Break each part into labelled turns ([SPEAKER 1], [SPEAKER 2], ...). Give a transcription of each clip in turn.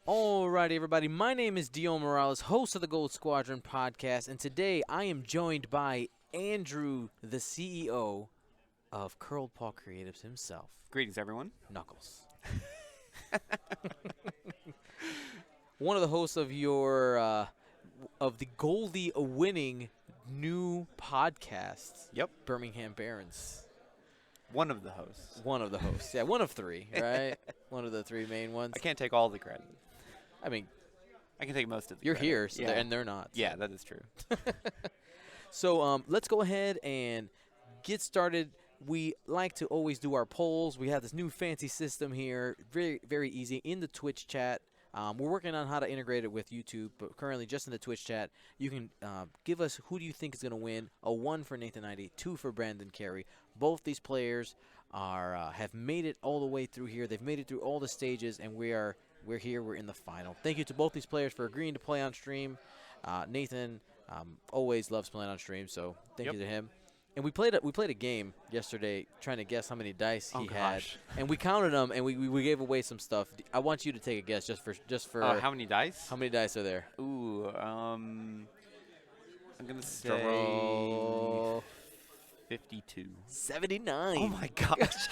[SPEAKER 1] Alrighty, everybody. My name is Dio Morales, host of the Gold Squadron podcast, and today I am joined by Andrew, the CEO of Curled Paw Creatives himself,
[SPEAKER 2] Greetings, everyone.
[SPEAKER 1] Knuckles. One of the hosts of your of the Goldie-winning new podcast,
[SPEAKER 2] Yep.
[SPEAKER 1] Birmingham Barons.
[SPEAKER 2] One of the hosts.
[SPEAKER 1] One of the hosts, yeah, one of three, right? One of the three main ones.
[SPEAKER 2] I can't take all the credit.
[SPEAKER 1] I mean,
[SPEAKER 2] I can take most of the
[SPEAKER 1] you're
[SPEAKER 2] credit.
[SPEAKER 1] here, so
[SPEAKER 2] Yeah.
[SPEAKER 1] and they're not. So.
[SPEAKER 2] Yeah, that is true.
[SPEAKER 1] So let's go ahead and get started. We like to always do our polls. We have this new fancy system here, very, very easy in the Twitch chat. We're working on how to integrate it with YouTube, but currently just in the Twitch chat, you can give us who do you think is going to win. A 1 for Nathan Eide, 2 for Brandon Carey. Both these players have made it all the way through here. They've made it through all the stages, and we're here. We're in the final. Thank you to both these players for agreeing to play on stream. Nathan always loves playing on stream, so thank you to him. And we played a game yesterday trying to guess how many dice he had, and we counted them, and we gave away some stuff. I want you to take a guess just for
[SPEAKER 2] how many dice?
[SPEAKER 1] How many dice are there?
[SPEAKER 2] Ooh, I'm gonna say
[SPEAKER 1] Drum
[SPEAKER 2] 52.
[SPEAKER 1] 79.
[SPEAKER 2] Oh my gosh,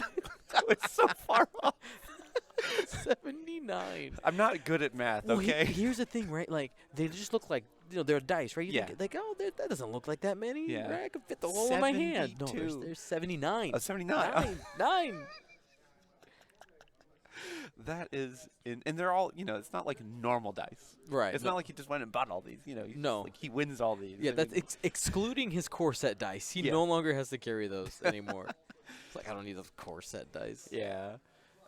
[SPEAKER 2] that was so far off.
[SPEAKER 1] 79.
[SPEAKER 2] I'm not good at math.
[SPEAKER 1] Well,
[SPEAKER 2] Okay.
[SPEAKER 1] Here's the thing, right? Like they just look like they're dice, right? You
[SPEAKER 2] Yeah.
[SPEAKER 1] think, like, oh, that doesn't look like that many.
[SPEAKER 2] Yeah.
[SPEAKER 1] Right? I can fit the whole in my hand. No,
[SPEAKER 2] 72.
[SPEAKER 1] there's 79.
[SPEAKER 2] 79.
[SPEAKER 1] Nine.
[SPEAKER 2] That is, and they're all, it's not like normal dice.
[SPEAKER 1] Right.
[SPEAKER 2] It's not like he just went and bought all these.
[SPEAKER 1] No.
[SPEAKER 2] Like he wins all these.
[SPEAKER 1] Yeah,
[SPEAKER 2] I
[SPEAKER 1] that's
[SPEAKER 2] mean,
[SPEAKER 1] excluding his core set dice. He
[SPEAKER 2] Yeah.
[SPEAKER 1] no longer has to carry those anymore. It's like, I don't need those core set dice.
[SPEAKER 2] Yeah.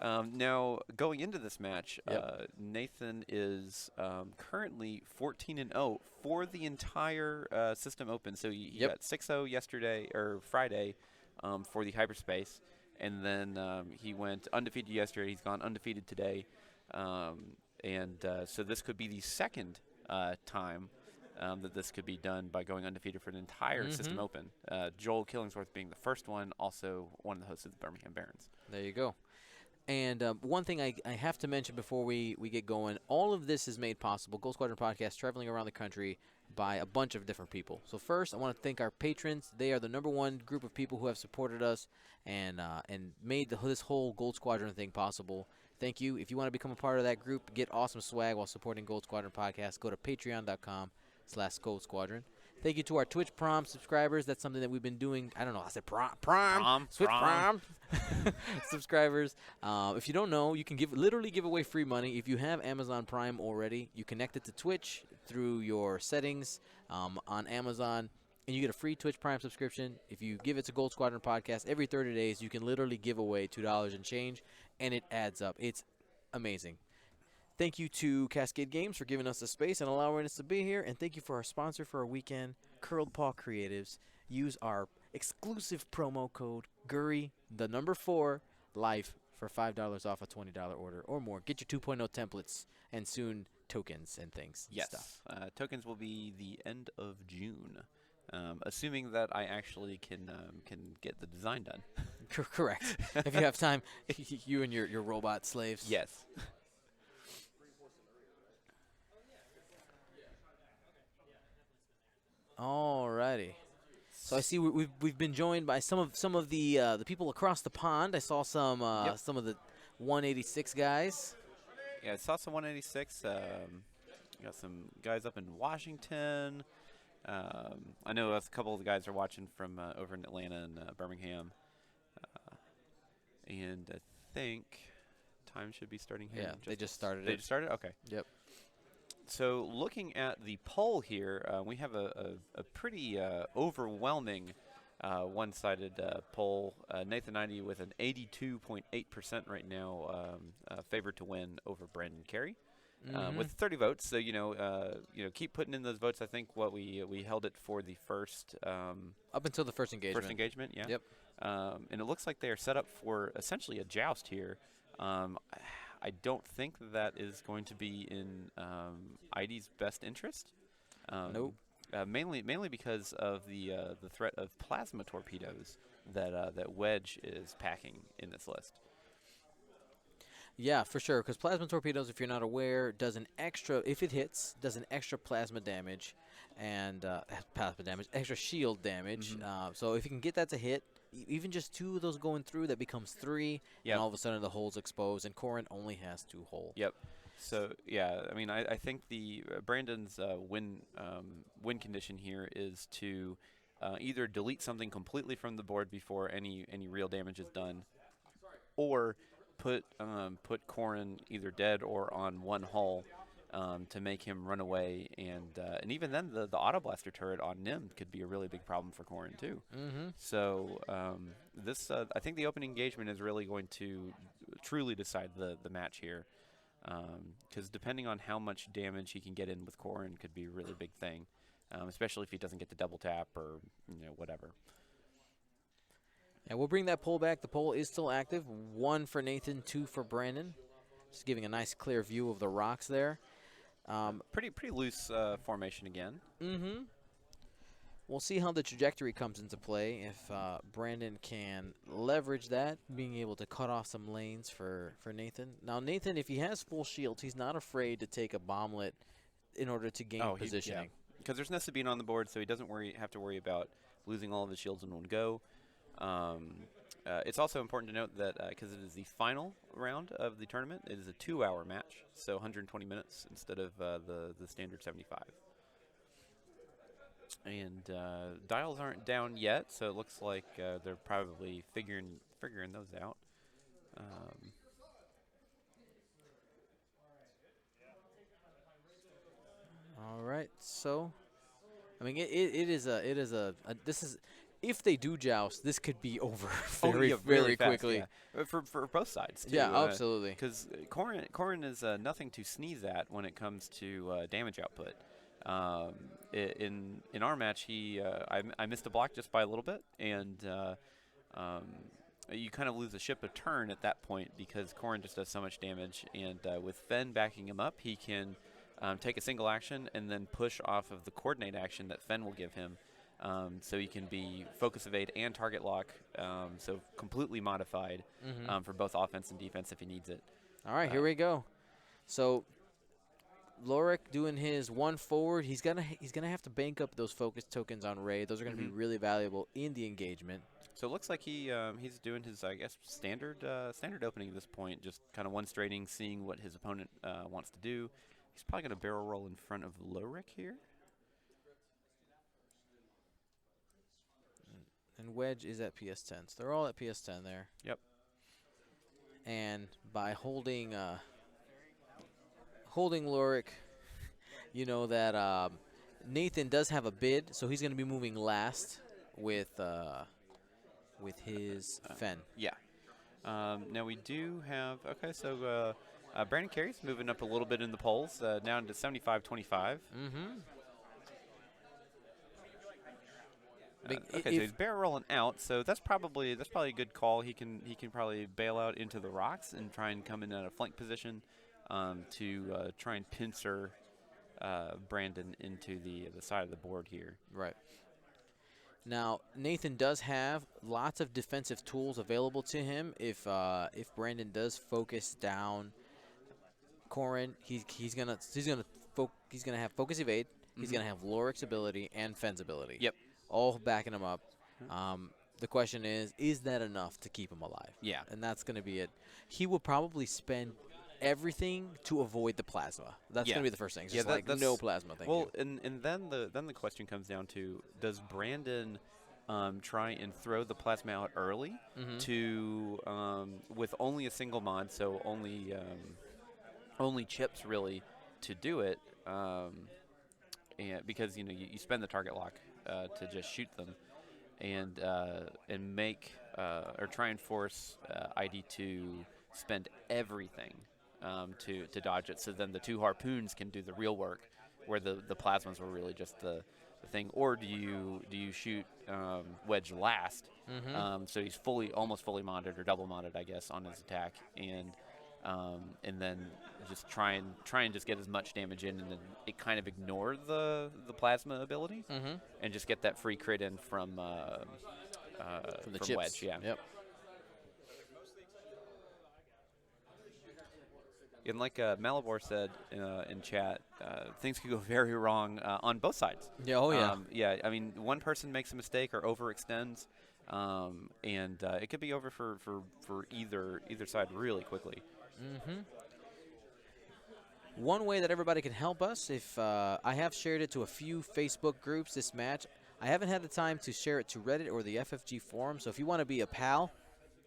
[SPEAKER 2] Now, going into this match, Nathan is currently 14-0 for the entire system open. So he got 6-0 yesterday or Friday for the hyperspace, and then he went undefeated yesterday. He's gone undefeated today, so this could be the second time that this could be done by going undefeated for an entire system open. Joel Killingsworth being the first one, also one of the hosts of the Birmingham Barons.
[SPEAKER 1] There you go. And one thing I have to mention before we get going, all of this is made possible, Gold Squadron Podcast, traveling around the country by a bunch of different people. So first, I want to thank our patrons. They are the #1 group of people who have supported us and made this whole Gold Squadron thing possible. Thank you. If you want to become a part of that group, get awesome swag while supporting Gold Squadron Podcast, go to patreon.com/Gold Squadron. Thank you to our Twitch Prom subscribers. That's something that we've been doing. I don't know. I said prom. Switch prom. Subscribers. If you don't know, you can literally give away free money. If you have Amazon Prime already, you connect it to Twitch through your settings on Amazon, and you get a free Twitch Prime subscription. If you give it to Gold Squadron Podcast every 30 days, you can literally give away $2 and change, and it adds up. It's amazing. Thank you to Cascade Games for giving us the space and allowing us to be here. And thank you for our sponsor for our weekend, Curled Paw Creatives. Use our exclusive promo code GURRY4 LIFE for $5 off a $20 order or more. Get your 2.0 templates and soon tokens and things.
[SPEAKER 2] Yes.
[SPEAKER 1] And stuff.
[SPEAKER 2] Tokens will be the end of June, assuming that I actually can get the design done.
[SPEAKER 1] Correct. If you have time, you and your robot slaves.
[SPEAKER 2] Yes.
[SPEAKER 1] Alrighty. So I see we've been joined by some of the people across the pond. I saw some of the 186 guys.
[SPEAKER 2] Yeah, I saw some 186. Got some guys up in Washington. I know a couple of the guys are watching from over in Atlanta and Birmingham. And I think time should be starting here.
[SPEAKER 1] Yeah, they just started
[SPEAKER 2] They just started? Okay.
[SPEAKER 1] Yep.
[SPEAKER 2] So looking at the poll here, we have a pretty overwhelming one-sided poll. Nathan Eide with an 82.8% right now, favored to win over Brandon Carey. With 30 votes. So keep putting in those votes. I think we held it for the first
[SPEAKER 1] up until the first engagement.
[SPEAKER 2] First engagement, yeah.
[SPEAKER 1] Yep.
[SPEAKER 2] And it looks like they are set up for essentially a joust here. I don't think that is going to be in Eide's best interest.
[SPEAKER 1] Nope.
[SPEAKER 2] Mainly because of the threat of plasma torpedoes that Wedge is packing in this list.
[SPEAKER 1] Yeah, for sure. Because plasma torpedoes, if you're not aware, does an extra, if it hits, does an extra plasma damage, and plasma damage, extra shield damage.
[SPEAKER 2] Mm-hmm.
[SPEAKER 1] So if you can get that to hit, even just 2 of those going through, that becomes 3, and
[SPEAKER 2] Yep.
[SPEAKER 1] all of a sudden the hole's exposed, and Corrin only has 2 hull.
[SPEAKER 2] Yep. So yeah, I mean, I think the Brandon's win condition here is to either delete something completely from the board before any real damage is done, or put Corrin either dead or on 1 hull to make him run away, and even then the auto blaster turret on Nim could be a really big problem for Corrin too.
[SPEAKER 1] Mm-hmm.
[SPEAKER 2] So this I think the opening engagement is really going to truly decide the match here. Because depending on how much damage he can get in with Corrin could be a really big thing, especially if he doesn't get the double tap or whatever.
[SPEAKER 1] And we'll bring that poll back. The poll is still active. 1 for Nathan, 2 for Brandon. Just giving a nice clear view of the rocks there.
[SPEAKER 2] Pretty loose formation again.
[SPEAKER 1] Mm-hmm. We'll see how the trajectory comes into play. If Brandon can leverage that, being able to cut off some lanes for Nathan. Now, Nathan, if he has full shields, he's not afraid to take a bomblet in order to gain positioning.
[SPEAKER 2] Because there's no Sabine on the board, so he doesn't have to worry about losing all of his shields in one go. It's also important to note that because it is the final round of the tournament, it is a 2-hour match, so 120 minutes instead of the standard 75. And dials aren't down yet, so it looks like they're probably figuring those out.
[SPEAKER 1] All right, so I mean, it is a this is, if they do joust, this could be over very
[SPEAKER 2] really fast,
[SPEAKER 1] quickly.
[SPEAKER 2] yeah. For both sides too.
[SPEAKER 1] Yeah, absolutely.
[SPEAKER 2] Because Corrin is nothing to sneeze at when it comes to damage output. In our match, I missed a block just by a little bit, and you kind of lose a ship a turn at that point because Corrin just does so much damage. And with Fen backing him up, he can take a single action and then push off of the coordinate action that Fen will give him. So he can be focus evade and target lock, so completely modified for both offense and defense if he needs it.
[SPEAKER 1] All right, here we go. So Lorik doing his 1 forward. He's gonna have to bank up those focus tokens on Ray. Those are gonna be really valuable in the engagement.
[SPEAKER 2] So it looks like he's doing his, I guess, standard opening at this point, just kind of one straighting, seeing what his opponent wants to do. He's probably gonna barrel roll in front of Lorik here.
[SPEAKER 1] And Wedge is at PS10. So they're all at PS10 there.
[SPEAKER 2] Yep.
[SPEAKER 1] And by holding Lorik, you know that Nathan does have a bid, so he's going to be moving last with his Fen.
[SPEAKER 2] Yeah. Now we do have, okay, so Brandon Carey's moving up a little bit in the polls, down to 75-25.
[SPEAKER 1] Mm-hmm.
[SPEAKER 2] Okay, so he's barrel rolling out, so that's probably a good call. He can probably bail out into the rocks and try and come in at a flank position to try and pincer Brandon into the side of the board here.
[SPEAKER 1] Right. Now Nathan does have lots of defensive tools available to him. If Brandon does focus down Corrin, he's gonna have focus evade. He's gonna have Lorik's ability and Fen's ability.
[SPEAKER 2] Yep.
[SPEAKER 1] All backing him up. The question is that enough to keep him alive?
[SPEAKER 2] Yeah.
[SPEAKER 1] And that's going to be it. He will probably spend everything to avoid the plasma. That's going to be the first thing. It's just like no plasma. Thank you.
[SPEAKER 2] Well, and then the question comes down to, does Brandon try and throw the plasma out early to with only a single mod, so only chips really to do it, and because you spend the target lock to just shoot them, and make or try and force Eide to spend everything to dodge it, so then the 2 harpoons can do the real work, where the plasmas were really just the thing. Or do you shoot Wedge last, so he's almost fully modded or double modded, I guess, on his attack, and then just try and just get as much damage in, and then it kind of ignore the plasma abilities, and just get that free crit in from
[SPEAKER 1] the chips.
[SPEAKER 2] Wedge. Yeah.
[SPEAKER 1] Yep.
[SPEAKER 2] And like Malibor said in chat, things could go very wrong on both sides.
[SPEAKER 1] Yeah, oh yeah.
[SPEAKER 2] Yeah, I mean, one person makes a mistake or overextends, and it could be over for either side really quickly.
[SPEAKER 1] Mm-hmm. One way that everybody can help us, if I have shared it to a few Facebook groups this match, I haven't had the time to share it to Reddit or the FFG forum, so if you want to be a pal,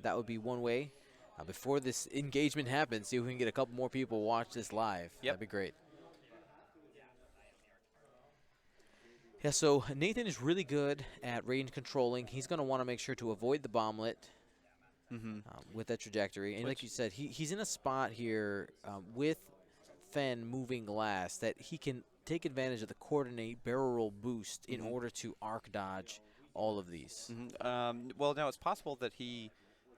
[SPEAKER 1] that would be one way. Before this engagement happens, see if we can get a couple more people watch this live.
[SPEAKER 2] Yep.
[SPEAKER 1] That'd be great. Yeah, so Nathan is really good at range controlling. He's going to want to make sure to avoid the bomblet with that trajectory. And like you said, he's in a spot here with Fen moving last that he can take advantage of the coordinate barrel roll boost in order to arc dodge all of these.
[SPEAKER 2] Well, now it's possible that he,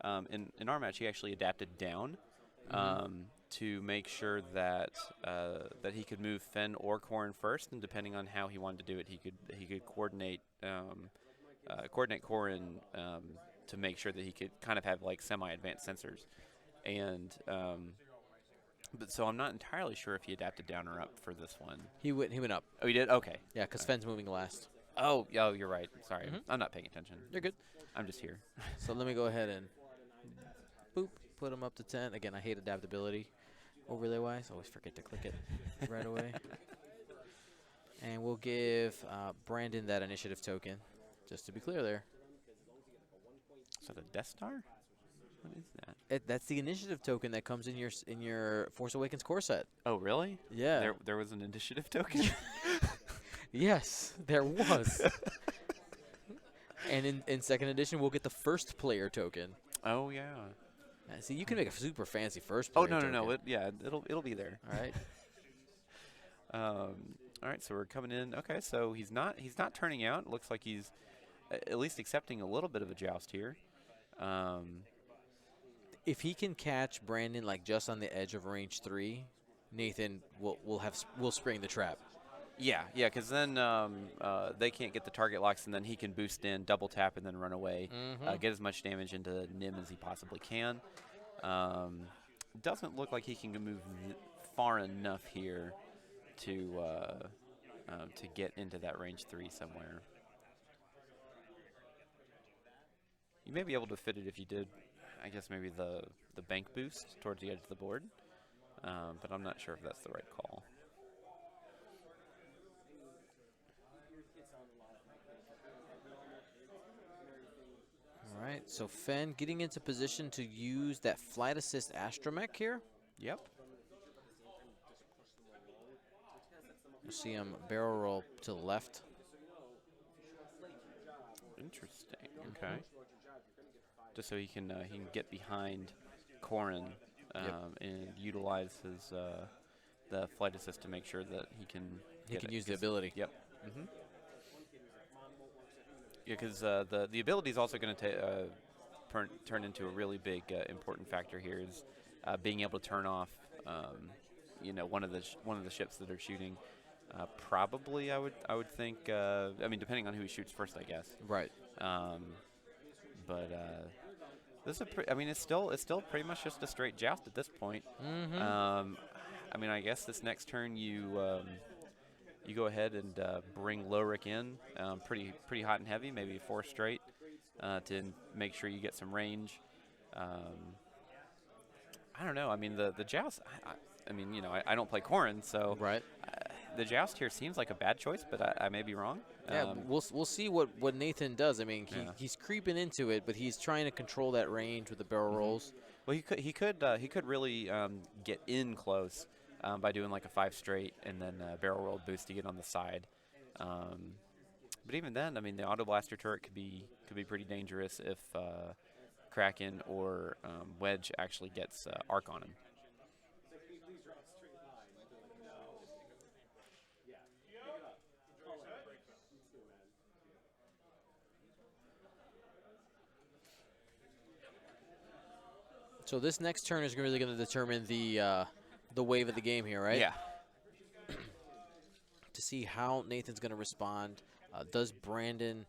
[SPEAKER 2] in our match, he actually adapted down to make sure that that he could move Fen or Corrin first, and depending on how he wanted to do it, he could coordinate Corrin to make sure that he could kind of have like semi-advanced sensors, and but so I'm not entirely sure if he adapted down or up for this one.
[SPEAKER 1] He went up.
[SPEAKER 2] Oh, he did? Okay.
[SPEAKER 1] Yeah, because Fen's moving last.
[SPEAKER 2] Oh, you're right. Sorry, I'm not paying attention.
[SPEAKER 1] You're good.
[SPEAKER 2] I'm just here.
[SPEAKER 1] So let me go ahead and boop, put him up to 10. Again, I hate adaptability overlay-wise. Always forget to click it right away. And we'll give Brandon that initiative token, just to be clear there.
[SPEAKER 2] Is that a Death Star? What is that?
[SPEAKER 1] That's the initiative token that comes in your Force Awakens core set.
[SPEAKER 2] Oh, really?
[SPEAKER 1] Yeah.
[SPEAKER 2] There was an initiative token?
[SPEAKER 1] Yes, there was. And in second edition, we'll get the first player token.
[SPEAKER 2] Oh, yeah.
[SPEAKER 1] See, you can make a super fancy first player token.
[SPEAKER 2] No. It'll be there.
[SPEAKER 1] All right.
[SPEAKER 2] All right, so we're coming in. Okay, so he's not turning out. It looks like he's at least accepting a little bit of a joust here.
[SPEAKER 1] If he can catch Brandon like just on the edge of range 3, Nathan will spring the trap.
[SPEAKER 2] Yeah, because then they can't get the target locks, and then he can boost in, double tap, and then run away, get as much damage into Nim as he possibly can. Doesn't look like he can move far enough here to get into that range 3 somewhere. You may be able to fit it if you did, I guess, maybe the bank boost towards the edge of the board, but I'm not sure if that's the right call.
[SPEAKER 1] All right, so Fen getting into position to use that flight assist astromech here.
[SPEAKER 2] Yep.
[SPEAKER 1] You see him barrel roll to the left.
[SPEAKER 2] Interesting. Okay. Just so he can get behind Corrin and utilize his the flight assist to make sure that he can
[SPEAKER 1] use the ability.
[SPEAKER 2] Yep. Yeah, because the ability is also going to turn into a really big important factor here. Is being able to turn off, one of the ships that are shooting. Probably, I would think. I mean, depending on who he shoots first, I guess.
[SPEAKER 1] Right.
[SPEAKER 2] But this is it's still pretty much just a straight joust at this point. I mean, I guess this next turn you go ahead and bring Lorik in pretty hot and heavy, maybe 4 straight, to make sure you get some range. I don't know. I mean, the joust. I don't play Corrin, so
[SPEAKER 1] right.
[SPEAKER 2] The joust here seems like a bad choice, but I may be wrong.
[SPEAKER 1] Yeah, we'll see what Nathan does. I mean, he's creeping into it, but he's trying to control that range with the barrel rolls.
[SPEAKER 2] Well, he could really get in close by doing like a 5 straight and then barrel roll boost to get on the side. But even then, I mean, the auto blaster turret could be pretty dangerous if Kraken or Wedge actually gets arc on him.
[SPEAKER 1] So this next turn is really going to determine the wave of the game here, right?
[SPEAKER 2] Yeah.
[SPEAKER 1] To see how Nathan's going to respond. Does Brandon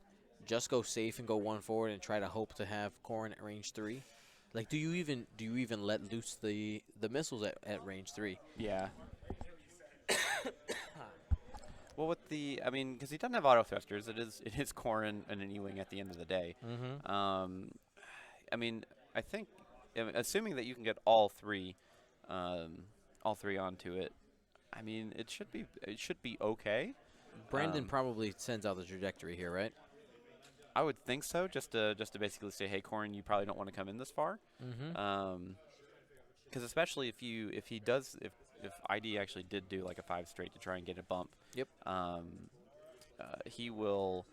[SPEAKER 1] just go safe and go 1 forward and try to hope to have Corrin at range 3? Like, do you even let loose the missiles at range 3?
[SPEAKER 2] Yeah. Well, with the, I mean, because he doesn't have auto thrusters, it is Corrin and an E-wing at the end of the day.
[SPEAKER 1] Mm-hmm.
[SPEAKER 2] I mean, I think, assuming that you can get all three onto it, I mean, it should be okay.
[SPEAKER 1] Brandon
[SPEAKER 2] Um,
[SPEAKER 1] probably sends out the trajectory here, right?
[SPEAKER 2] I would think so, just to basically say, hey, Corrin, you probably don't want to come in this far.
[SPEAKER 1] Mm-hmm.
[SPEAKER 2] Because especially if ID actually did do like a 5 straight to try and get a bump,
[SPEAKER 1] Yep.
[SPEAKER 2] he will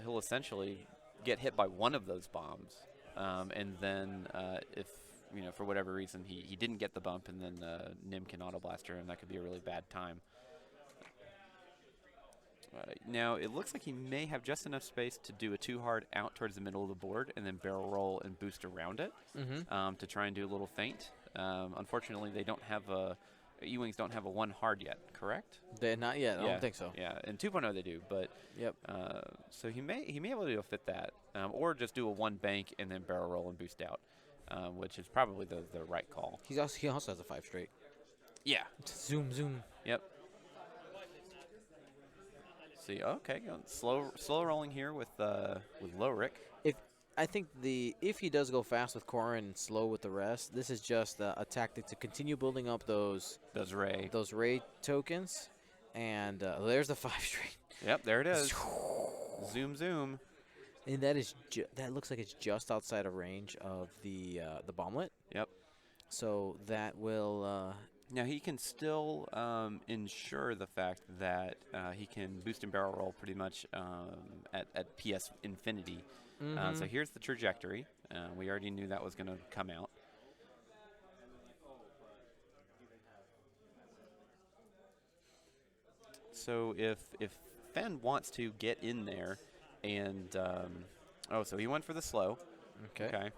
[SPEAKER 2] he'll essentially get hit by one of those bombs, and then if for whatever reason he didn't get the bump, and then Nim can auto blaster, and that could be a really bad time. Now it looks like he may have just enough space to do a 2 hard out towards the middle of the board, and then barrel roll and boost around it
[SPEAKER 1] Mm-hmm.
[SPEAKER 2] to try and do a little feint. Unfortunately, they don't have E-wings don't have a 1 hard yet, correct?
[SPEAKER 1] They're not yet. I don't think so.
[SPEAKER 2] Yeah, in 2.0 they do, but
[SPEAKER 1] Yep.
[SPEAKER 2] so he may be able to fit that, or just do a 1 bank and then barrel roll and boost out, which is probably the right call.
[SPEAKER 1] He also has a 5 straight.
[SPEAKER 2] Yeah.
[SPEAKER 1] Zoom, zoom.
[SPEAKER 2] Yep. See, okay, slow rolling here with Lowrick.
[SPEAKER 1] I think if he does go fast with Corrin and slow with the rest, this is just a tactic to continue building up those
[SPEAKER 2] Ray.
[SPEAKER 1] tokens, and there's the 5 straight.
[SPEAKER 2] Yep, there it is. Zoom, zoom.
[SPEAKER 1] And that looks like it's just outside of range of the bomblet.
[SPEAKER 2] Yep.
[SPEAKER 1] So that will.
[SPEAKER 2] Now he can still ensure the fact that he can boost and barrel roll pretty much at PS infinity. So here's the trajectory. We already knew that was going to come out. So if Fen wants to get in there and so he went for the slow.
[SPEAKER 1] Okay.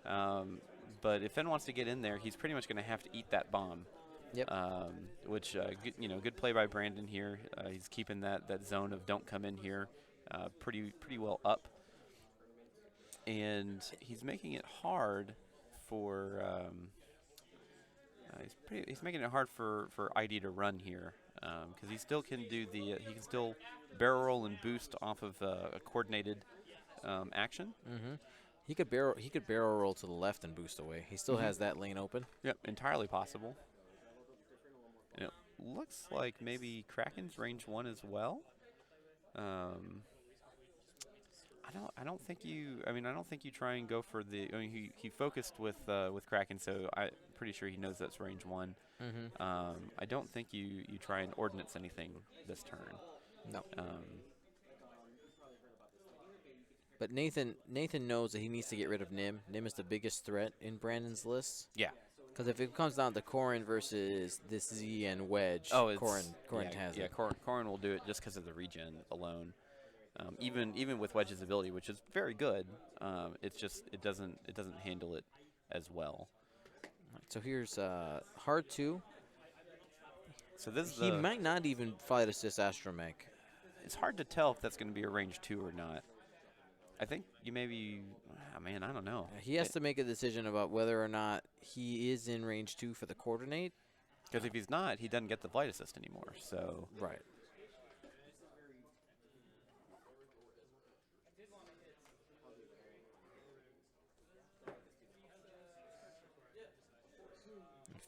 [SPEAKER 2] But if Fen wants to get in there, he's pretty much going to have to eat that bomb.
[SPEAKER 1] Yep.
[SPEAKER 2] Which good play by Brandon here. He's keeping that zone of don't come in here pretty well up. And he's making it hard for he's making it hard for ID to run here, because he still can do he can still barrel roll and boost off of a coordinated action.
[SPEAKER 1] Mm-hmm. He could barrel roll to the left and boost away. He still has that lane open.
[SPEAKER 2] Yep, entirely possible. And it looks like maybe Kraken's range 1 as well. I don't think you try and go for the. I mean, he focused with Kraken, so I'm pretty sure he knows that's range 1.
[SPEAKER 1] Mm-hmm.
[SPEAKER 2] I don't think you try and ordnance anything this turn.
[SPEAKER 1] No. But Nathan knows that he needs to get rid of Nim. Nim is the biggest threat in Brandon's list.
[SPEAKER 2] Yeah.
[SPEAKER 1] Because if it comes down to Corrin versus this Z and Wedge, Corrin has it.
[SPEAKER 2] Yeah, Corrin will do it just because of the regen alone. Even with Wedge's ability, which is very good, it's just it doesn't handle it as well.
[SPEAKER 1] So here's hard 2.
[SPEAKER 2] So
[SPEAKER 1] he might not even flight assist astromech.
[SPEAKER 2] It's hard to tell if that's going to be a range 2 or not. I think you maybe. Oh man, I don't know.
[SPEAKER 1] He has to make a decision about whether or not he is in range 2 for the coordinate.
[SPEAKER 2] Because if he's not, he doesn't get the flight assist anymore. So
[SPEAKER 1] right.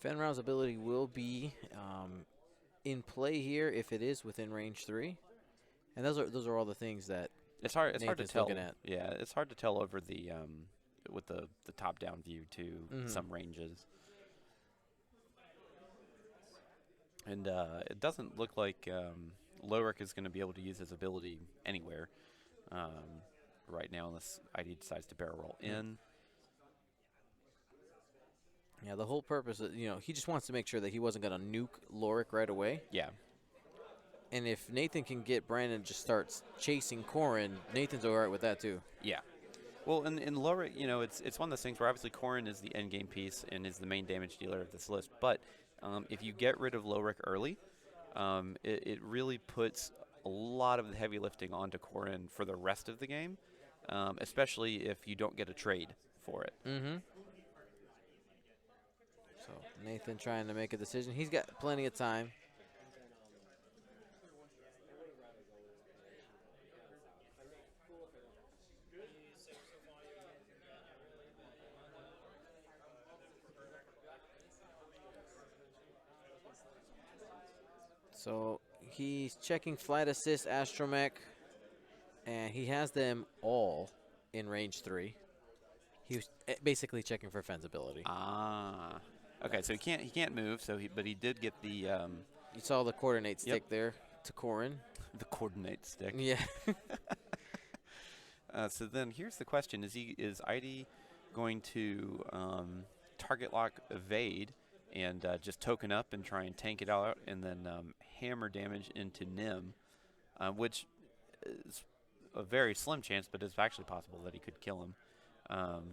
[SPEAKER 1] Fenrau's ability will be in play here if it is within range 3, and those are all the things that
[SPEAKER 2] it's hard to tell.
[SPEAKER 1] Looking at.
[SPEAKER 2] Yeah, it's hard to tell over the with the top down view to some ranges, and it doesn't look like Lowrick is going to be able to use his ability anywhere right now unless ID decides to barrel roll in.
[SPEAKER 1] Yeah, the whole purpose of, he just wants to make sure that he wasn't going to nuke Lowrick right away.
[SPEAKER 2] Yeah.
[SPEAKER 1] And if Nathan can get Brandon just starts chasing Corrin, Nathan's all right with that too.
[SPEAKER 2] Yeah. Well, in Lowrick, it's one of those things where obviously Corrin is the end game piece and is the main damage dealer of this list. But if you get rid of Lowrick early, it really puts a lot of the heavy lifting onto Corrin for the rest of the game, especially if you don't get a trade for it.
[SPEAKER 1] Mm-hmm. Nathan trying to make a decision. He's got plenty of time. So he's checking flight assist, astromech, and he has them all in range 3. He was basically checking for fensibility.
[SPEAKER 2] Ah. Okay, so he can't move. But he did get the
[SPEAKER 1] You saw the coordinate stick there to Corin.
[SPEAKER 2] the coordinate stick.
[SPEAKER 1] Yeah.
[SPEAKER 2] So then here's the question: is Eide going to target lock evade and just token up and try and tank it out, and then hammer damage into Nim, which is a very slim chance, but it's actually possible that he could kill him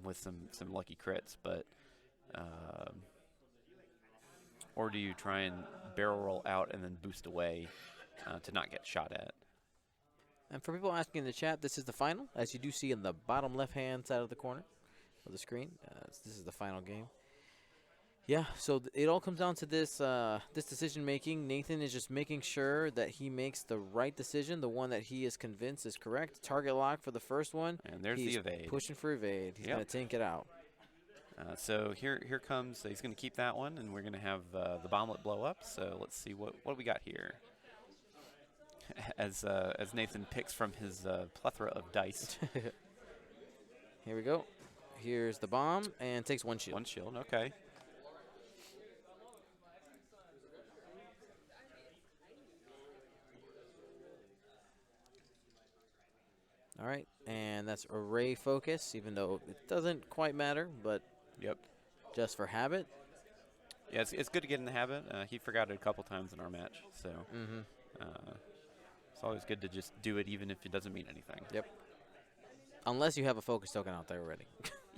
[SPEAKER 2] with some lucky crits. But or do you try and barrel roll out and then boost away to not get shot at?
[SPEAKER 1] And for people asking in the chat, this is the final, as you do see in the bottom left-hand side of the corner of the screen. This is the final game. Yeah, so it all comes down to this this decision-making. Nathan is just making sure that he makes the right decision, the one that he is convinced is correct. Target lock for the first one.
[SPEAKER 2] And there's the evade.
[SPEAKER 1] Pushing for evade. He's going to tank it out.
[SPEAKER 2] So here comes, he's going to keep that one, and we're going to have the bomblet blow up. So let's see what we got here. As Nathan picks from his plethora of dice.
[SPEAKER 1] Here we go. Here's the bomb, and takes 1 shield.
[SPEAKER 2] 1 shield, okay.
[SPEAKER 1] All right, and that's array focus, even though it doesn't quite matter, but just for habit.
[SPEAKER 2] Yeah, it's good to get in the habit. He forgot it a couple times in our match, so it's always good to just do it, even if it doesn't mean anything.
[SPEAKER 1] Yep. Unless you have a focus token out there already.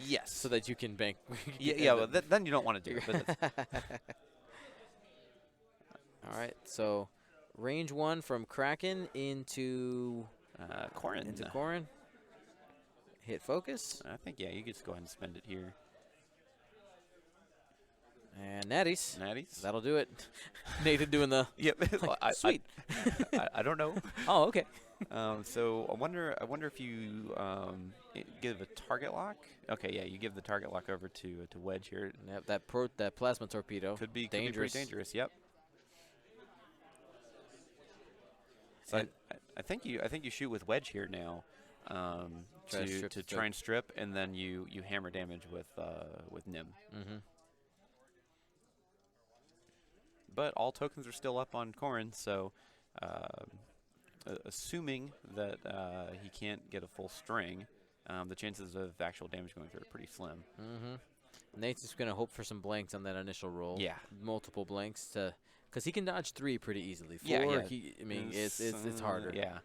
[SPEAKER 2] Yes.
[SPEAKER 1] So that you can bank.
[SPEAKER 2] Well, then you don't want to do it. But
[SPEAKER 1] all right, so range 1 from Kraken into
[SPEAKER 2] Corin.
[SPEAKER 1] Into Corin. Hit focus.
[SPEAKER 2] I think, you could just go ahead and spend it here.
[SPEAKER 1] And natties.
[SPEAKER 2] Natties.
[SPEAKER 1] That'll do it. Nathan doing the.
[SPEAKER 2] Yep.
[SPEAKER 1] Like, sweet.
[SPEAKER 2] I don't know.
[SPEAKER 1] Oh, okay.
[SPEAKER 2] So I wonder if you give a target lock. Okay, yeah, you give the target lock over to Wedge here.
[SPEAKER 1] Yep, that plasma torpedo
[SPEAKER 2] could be
[SPEAKER 1] dangerous.
[SPEAKER 2] Could be pretty dangerous. Yep. So I think you shoot with Wedge here now to try and strip, and then you hammer damage with Nim.
[SPEAKER 1] Mm-hmm.
[SPEAKER 2] But all tokens are still up on Corin, so assuming that he can't get a full string, the chances of actual damage going through are pretty slim.
[SPEAKER 1] Mm-hmm. Nate's just going to hope for some blanks on that initial roll.
[SPEAKER 2] Yeah.
[SPEAKER 1] Multiple blanks because he can dodge 3 pretty easily. 4,
[SPEAKER 2] yeah.
[SPEAKER 1] It's harder.
[SPEAKER 2] Yeah.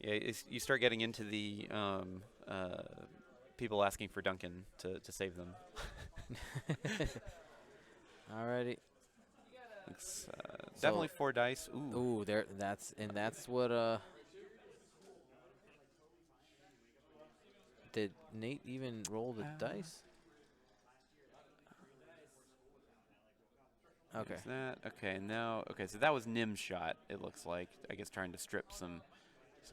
[SPEAKER 2] Yeah, you start getting into the people asking for Duncan to save them.
[SPEAKER 1] Alrighty.
[SPEAKER 2] It's definitely 4 dice.
[SPEAKER 1] Ooh, that's what did Nate even roll the dice? Okay.
[SPEAKER 2] So that was Nim's shot, it looks like. I guess trying to strip some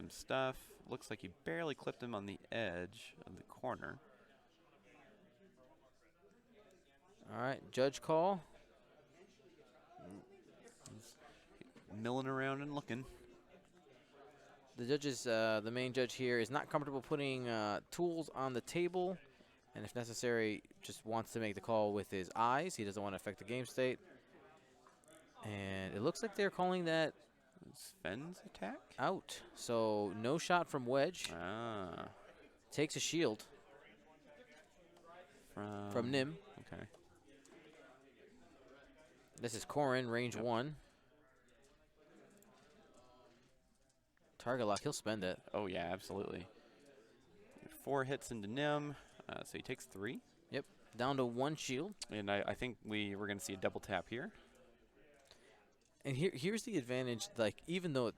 [SPEAKER 2] stuff. Looks like he barely clipped him on the edge of the corner.
[SPEAKER 1] All right, judge call.
[SPEAKER 2] Milling around and looking.
[SPEAKER 1] The judges, the main judge here, is not comfortable putting tools on the table, and if necessary, just wants to make the call with his eyes. He doesn't want to affect the game state. And it looks like they're calling that
[SPEAKER 2] Sven's attack
[SPEAKER 1] out. So no shot from Wedge. Takes a shield from Nim.
[SPEAKER 2] Okay.
[SPEAKER 1] This is Corin, range 1. Target lock, he'll spend it.
[SPEAKER 2] Oh, yeah, absolutely. 4 hits into Nim, so he takes 3.
[SPEAKER 1] Yep, down to 1 shield.
[SPEAKER 2] And I think we're going to see a double tap here.
[SPEAKER 1] And here's the advantage, like, even though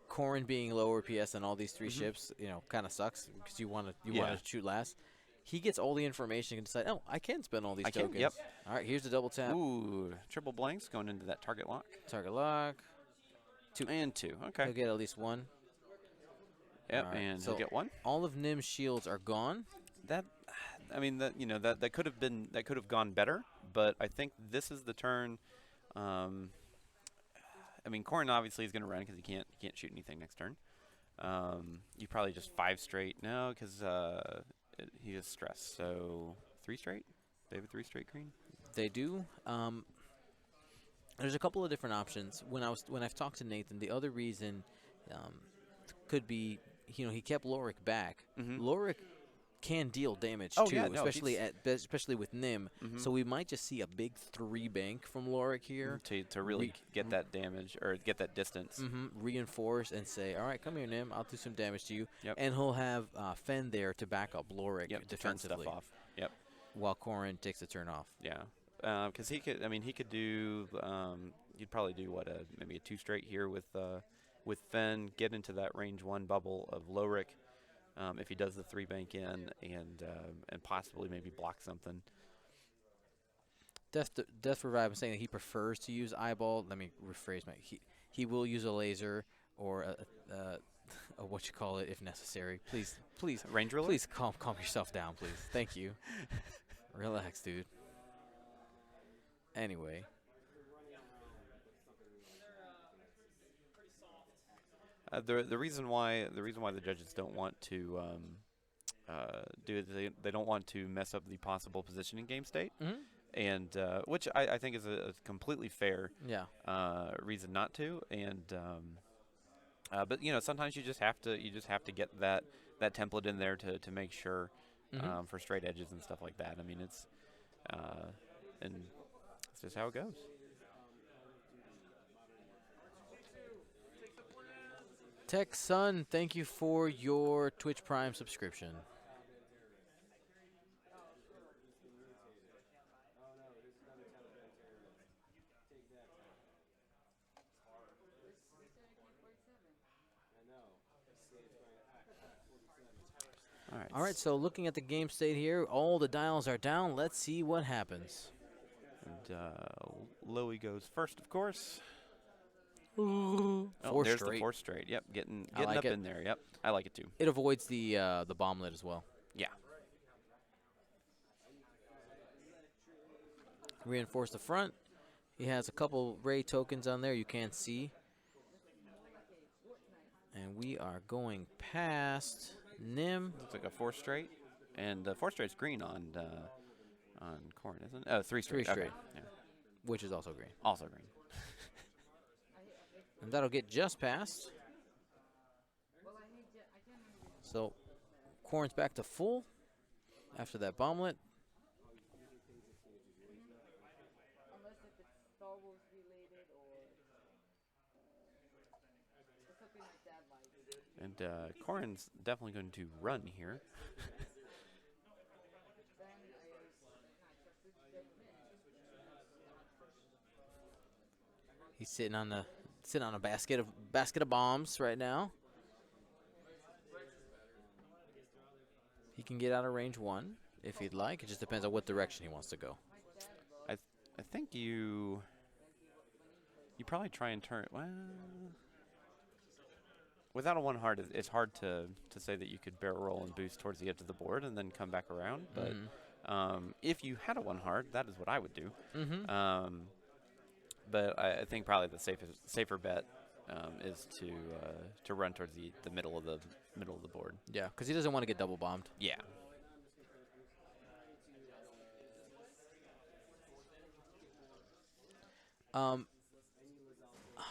[SPEAKER 1] Corin being lower PS than all these 3 ships, kind of sucks because you want to shoot last. he gets all the information and can decide, oh, I can spend all these
[SPEAKER 2] I
[SPEAKER 1] tokens.
[SPEAKER 2] can, yep.
[SPEAKER 1] All right, here's the double tap.
[SPEAKER 2] Ooh, triple blanks going into that target lock.
[SPEAKER 1] Target lock. 2.
[SPEAKER 2] And 2, okay.
[SPEAKER 1] He'll get at least 1.
[SPEAKER 2] Yep,
[SPEAKER 1] All right,
[SPEAKER 2] and
[SPEAKER 1] so
[SPEAKER 2] he'll get 1.
[SPEAKER 1] all of Nim's shields are gone.
[SPEAKER 2] That, I mean, that could have gone better, but I think this is the turn. I mean, Corrin obviously is going to run because he can't shoot anything next turn. You probably just 5 straight. No, because he is stressed. So 3 straight? They have a 3 straight green?
[SPEAKER 1] They do. There's a couple of different options. When I've talked to Nathan, the other reason could be, he kept Lorik back. Lorik can deal damage too,
[SPEAKER 2] yeah, no,
[SPEAKER 1] especially with Nim. So we might just see a big 3 bank from Lorik here
[SPEAKER 2] to really get that damage or get that distance.
[SPEAKER 1] Reinforce and say, all right, come here, Nim. I'll do some damage to you.
[SPEAKER 2] Yep.
[SPEAKER 1] And he'll have Fen there to back up Lorik defensively.
[SPEAKER 2] Turn stuff off. Yep.
[SPEAKER 1] While Corrin takes the turn off.
[SPEAKER 2] Yeah. Because he could do. You'd probably do maybe a 2 straight here with Fen, get into that range 1 bubble of Lorik. If he does the 3 bank in and possibly maybe block something.
[SPEAKER 1] Death Revive is saying that he prefers to use eyeball. Let me rephrase he will use a laser or a what you call it if necessary. Please
[SPEAKER 2] range ruler.
[SPEAKER 1] Please calm yourself down, please. Thank you. Relax, dude. Anyway.
[SPEAKER 2] The reason why the judges don't want to do it, they don't want to mess up the possible position in game state, and which I think is a completely fair reason not to. And but sometimes you just have to get that template in there to make sure for straight edges and stuff like that. I mean it's just how it goes.
[SPEAKER 1] Tech Sun, thank you for your Twitch Prime subscription. All right, so looking at the game state here, all the dials are down. Let's see what happens.
[SPEAKER 2] And Lowy goes first, of course.
[SPEAKER 1] There's
[SPEAKER 2] the 4 straight. Yep, getting
[SPEAKER 1] like
[SPEAKER 2] up
[SPEAKER 1] it.
[SPEAKER 2] in there. Yep, I like it too.
[SPEAKER 1] It avoids the bomblet as well.
[SPEAKER 2] Yeah.
[SPEAKER 1] Reinforce the front. He has a couple Ray tokens on there you can't see. And we are going past Nim.
[SPEAKER 2] Looks like a 4 straight, and 4 straight's green on Corrin, isn't it? Oh, 3 straight.
[SPEAKER 1] 3 straight.
[SPEAKER 2] Okay. Yeah.
[SPEAKER 1] Which is also green.
[SPEAKER 2] Also green.
[SPEAKER 1] And that'll get just past. So Corrin's back to full after that bomblet.
[SPEAKER 2] And Corrin's definitely going to run here.
[SPEAKER 1] He's sitting on a basket of bombs right now. He can get out of range 1 if he'd like. It just depends on what direction he wants to go.
[SPEAKER 2] I think you probably try and turn. Well, without a 1 heart, it's hard to say that you could barrel roll and boost towards the edge of the board and then come back around. But if you had a 1 heart, that is what I would do. But I think probably the safer bet is to run towards the middle of the board.
[SPEAKER 1] Yeah, because he doesn't want to get double bombed.
[SPEAKER 2] Yeah.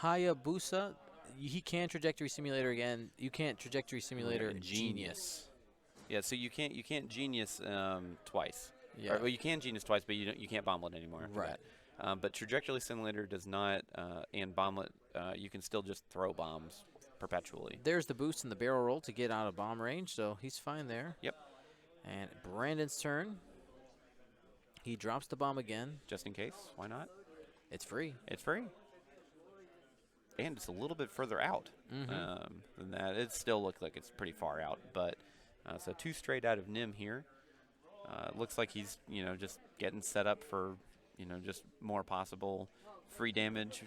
[SPEAKER 1] Hayabusa, he can trajectory simulator again. You can't trajectory simulator genius.
[SPEAKER 2] Yeah, so you can't genius twice.
[SPEAKER 1] Yeah.
[SPEAKER 2] Or, well, you can genius twice, but you can't bomblet anymore.
[SPEAKER 1] Right.
[SPEAKER 2] But trajectory simulator does not, and bomblet, you can still just throw bombs perpetually.
[SPEAKER 1] There's the boost in the barrel roll to get out of bomb range, so he's fine there.
[SPEAKER 2] Yep.
[SPEAKER 1] And Brandon's turn. He drops the bomb again.
[SPEAKER 2] Just in case, why not?
[SPEAKER 1] It's free.
[SPEAKER 2] It's free. And it's a little bit further out than that. It still looks like it's pretty far out, but so 2 straight out of Nim here. Looks like he's, just getting set up for, just more possible free damage.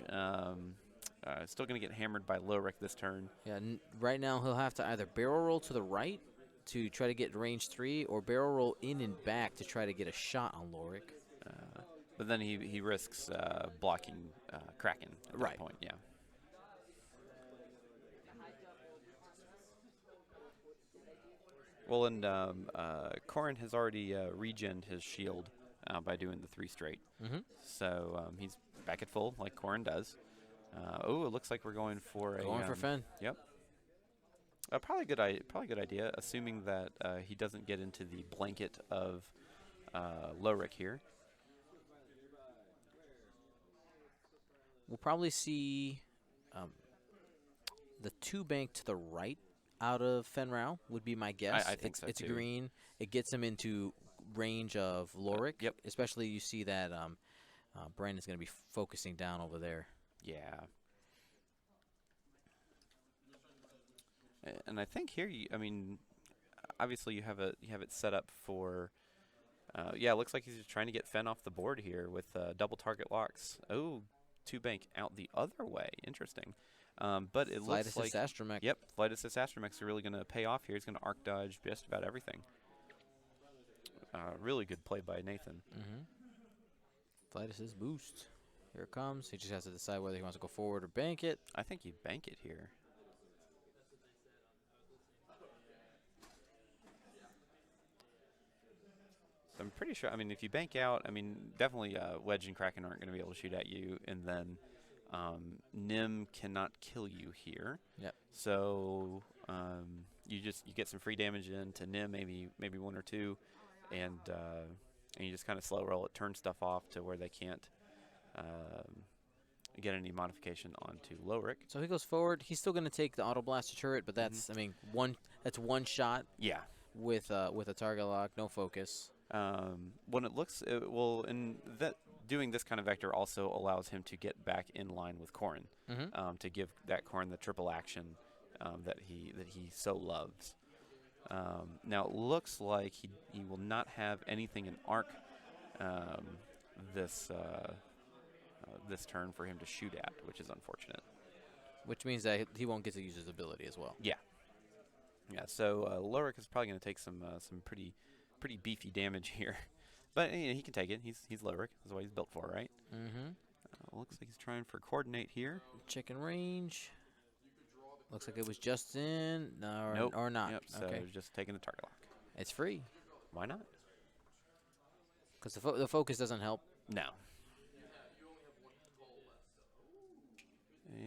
[SPEAKER 2] Still going to get hammered by Lorick this turn.
[SPEAKER 1] Yeah, right now he'll have to either barrel roll to the right to try to get range 3 or barrel roll in and back to try to get a shot on Lorick.
[SPEAKER 2] But then he risks blocking Kraken at that point, yeah. Well, and Corrin has already regened his shield by doing the 3 straight. So he's back at full, like Corrin does. Oh, it looks like we're going for
[SPEAKER 1] for Fen.
[SPEAKER 2] Yep. Probably good idea, assuming that he doesn't get into the blanket of Lorick here.
[SPEAKER 1] We'll probably see the 2 bank to the right out of Fenrau would be my guess.
[SPEAKER 2] I think so,
[SPEAKER 1] it's
[SPEAKER 2] too.
[SPEAKER 1] green. It gets him into range of Lorick.
[SPEAKER 2] Yep.
[SPEAKER 1] Especially you see that Brandon's going to be focusing down over there.
[SPEAKER 2] Yeah. And I think here, obviously you have it set up for. Yeah, it looks like he's just trying to get Fen off the board here with double target locks. Oh, 2 bank out the other way. Interesting. But it
[SPEAKER 1] Flight
[SPEAKER 2] looks like
[SPEAKER 1] Astromech.
[SPEAKER 2] Yep, Flight Assist Astromechs are really going to pay off here. He's going to arc dodge just about everything. Really good play by Nathan.
[SPEAKER 1] Flight Assist boost. Here it comes. He just has to decide whether he wants to go forward or bank it.
[SPEAKER 2] I think you bank it here. So I'm pretty sure, if you bank out, definitely Wedge and Kraken aren't going to be able to shoot at you, and then Nim cannot kill you here.
[SPEAKER 1] Yep.
[SPEAKER 2] So you get some free damage into Nim, maybe 1 or 2, and you just kind of slow roll it, turn stuff off to where they can't get any modification onto Lorick.
[SPEAKER 1] So he goes forward. He's still going to take the auto blaster turret, but that's that's one shot.
[SPEAKER 2] Yeah.
[SPEAKER 1] With a target lock, no focus.
[SPEAKER 2] When it looks in that doing this kind of vector also allows him to get back in line with Corrin, to give that Corrin the triple action that he so loves. Now it looks like he will not have anything in arc this turn for him to shoot at, which is unfortunate.
[SPEAKER 1] Which means that he won't get to use his ability as well.
[SPEAKER 2] Yeah. Yeah. So Lorick is probably going to take some pretty beefy damage here, but he can take it. He's Lorick. That's what he's built for, right? Looks like he's trying for coordinate here.
[SPEAKER 1] Checking range. Looks like it was just in. No,
[SPEAKER 2] nope.
[SPEAKER 1] Or not.
[SPEAKER 2] Yep, so
[SPEAKER 1] okay.
[SPEAKER 2] just taking the target lock.
[SPEAKER 1] It's free.
[SPEAKER 2] Why not?
[SPEAKER 1] Because the focus doesn't help.
[SPEAKER 2] No.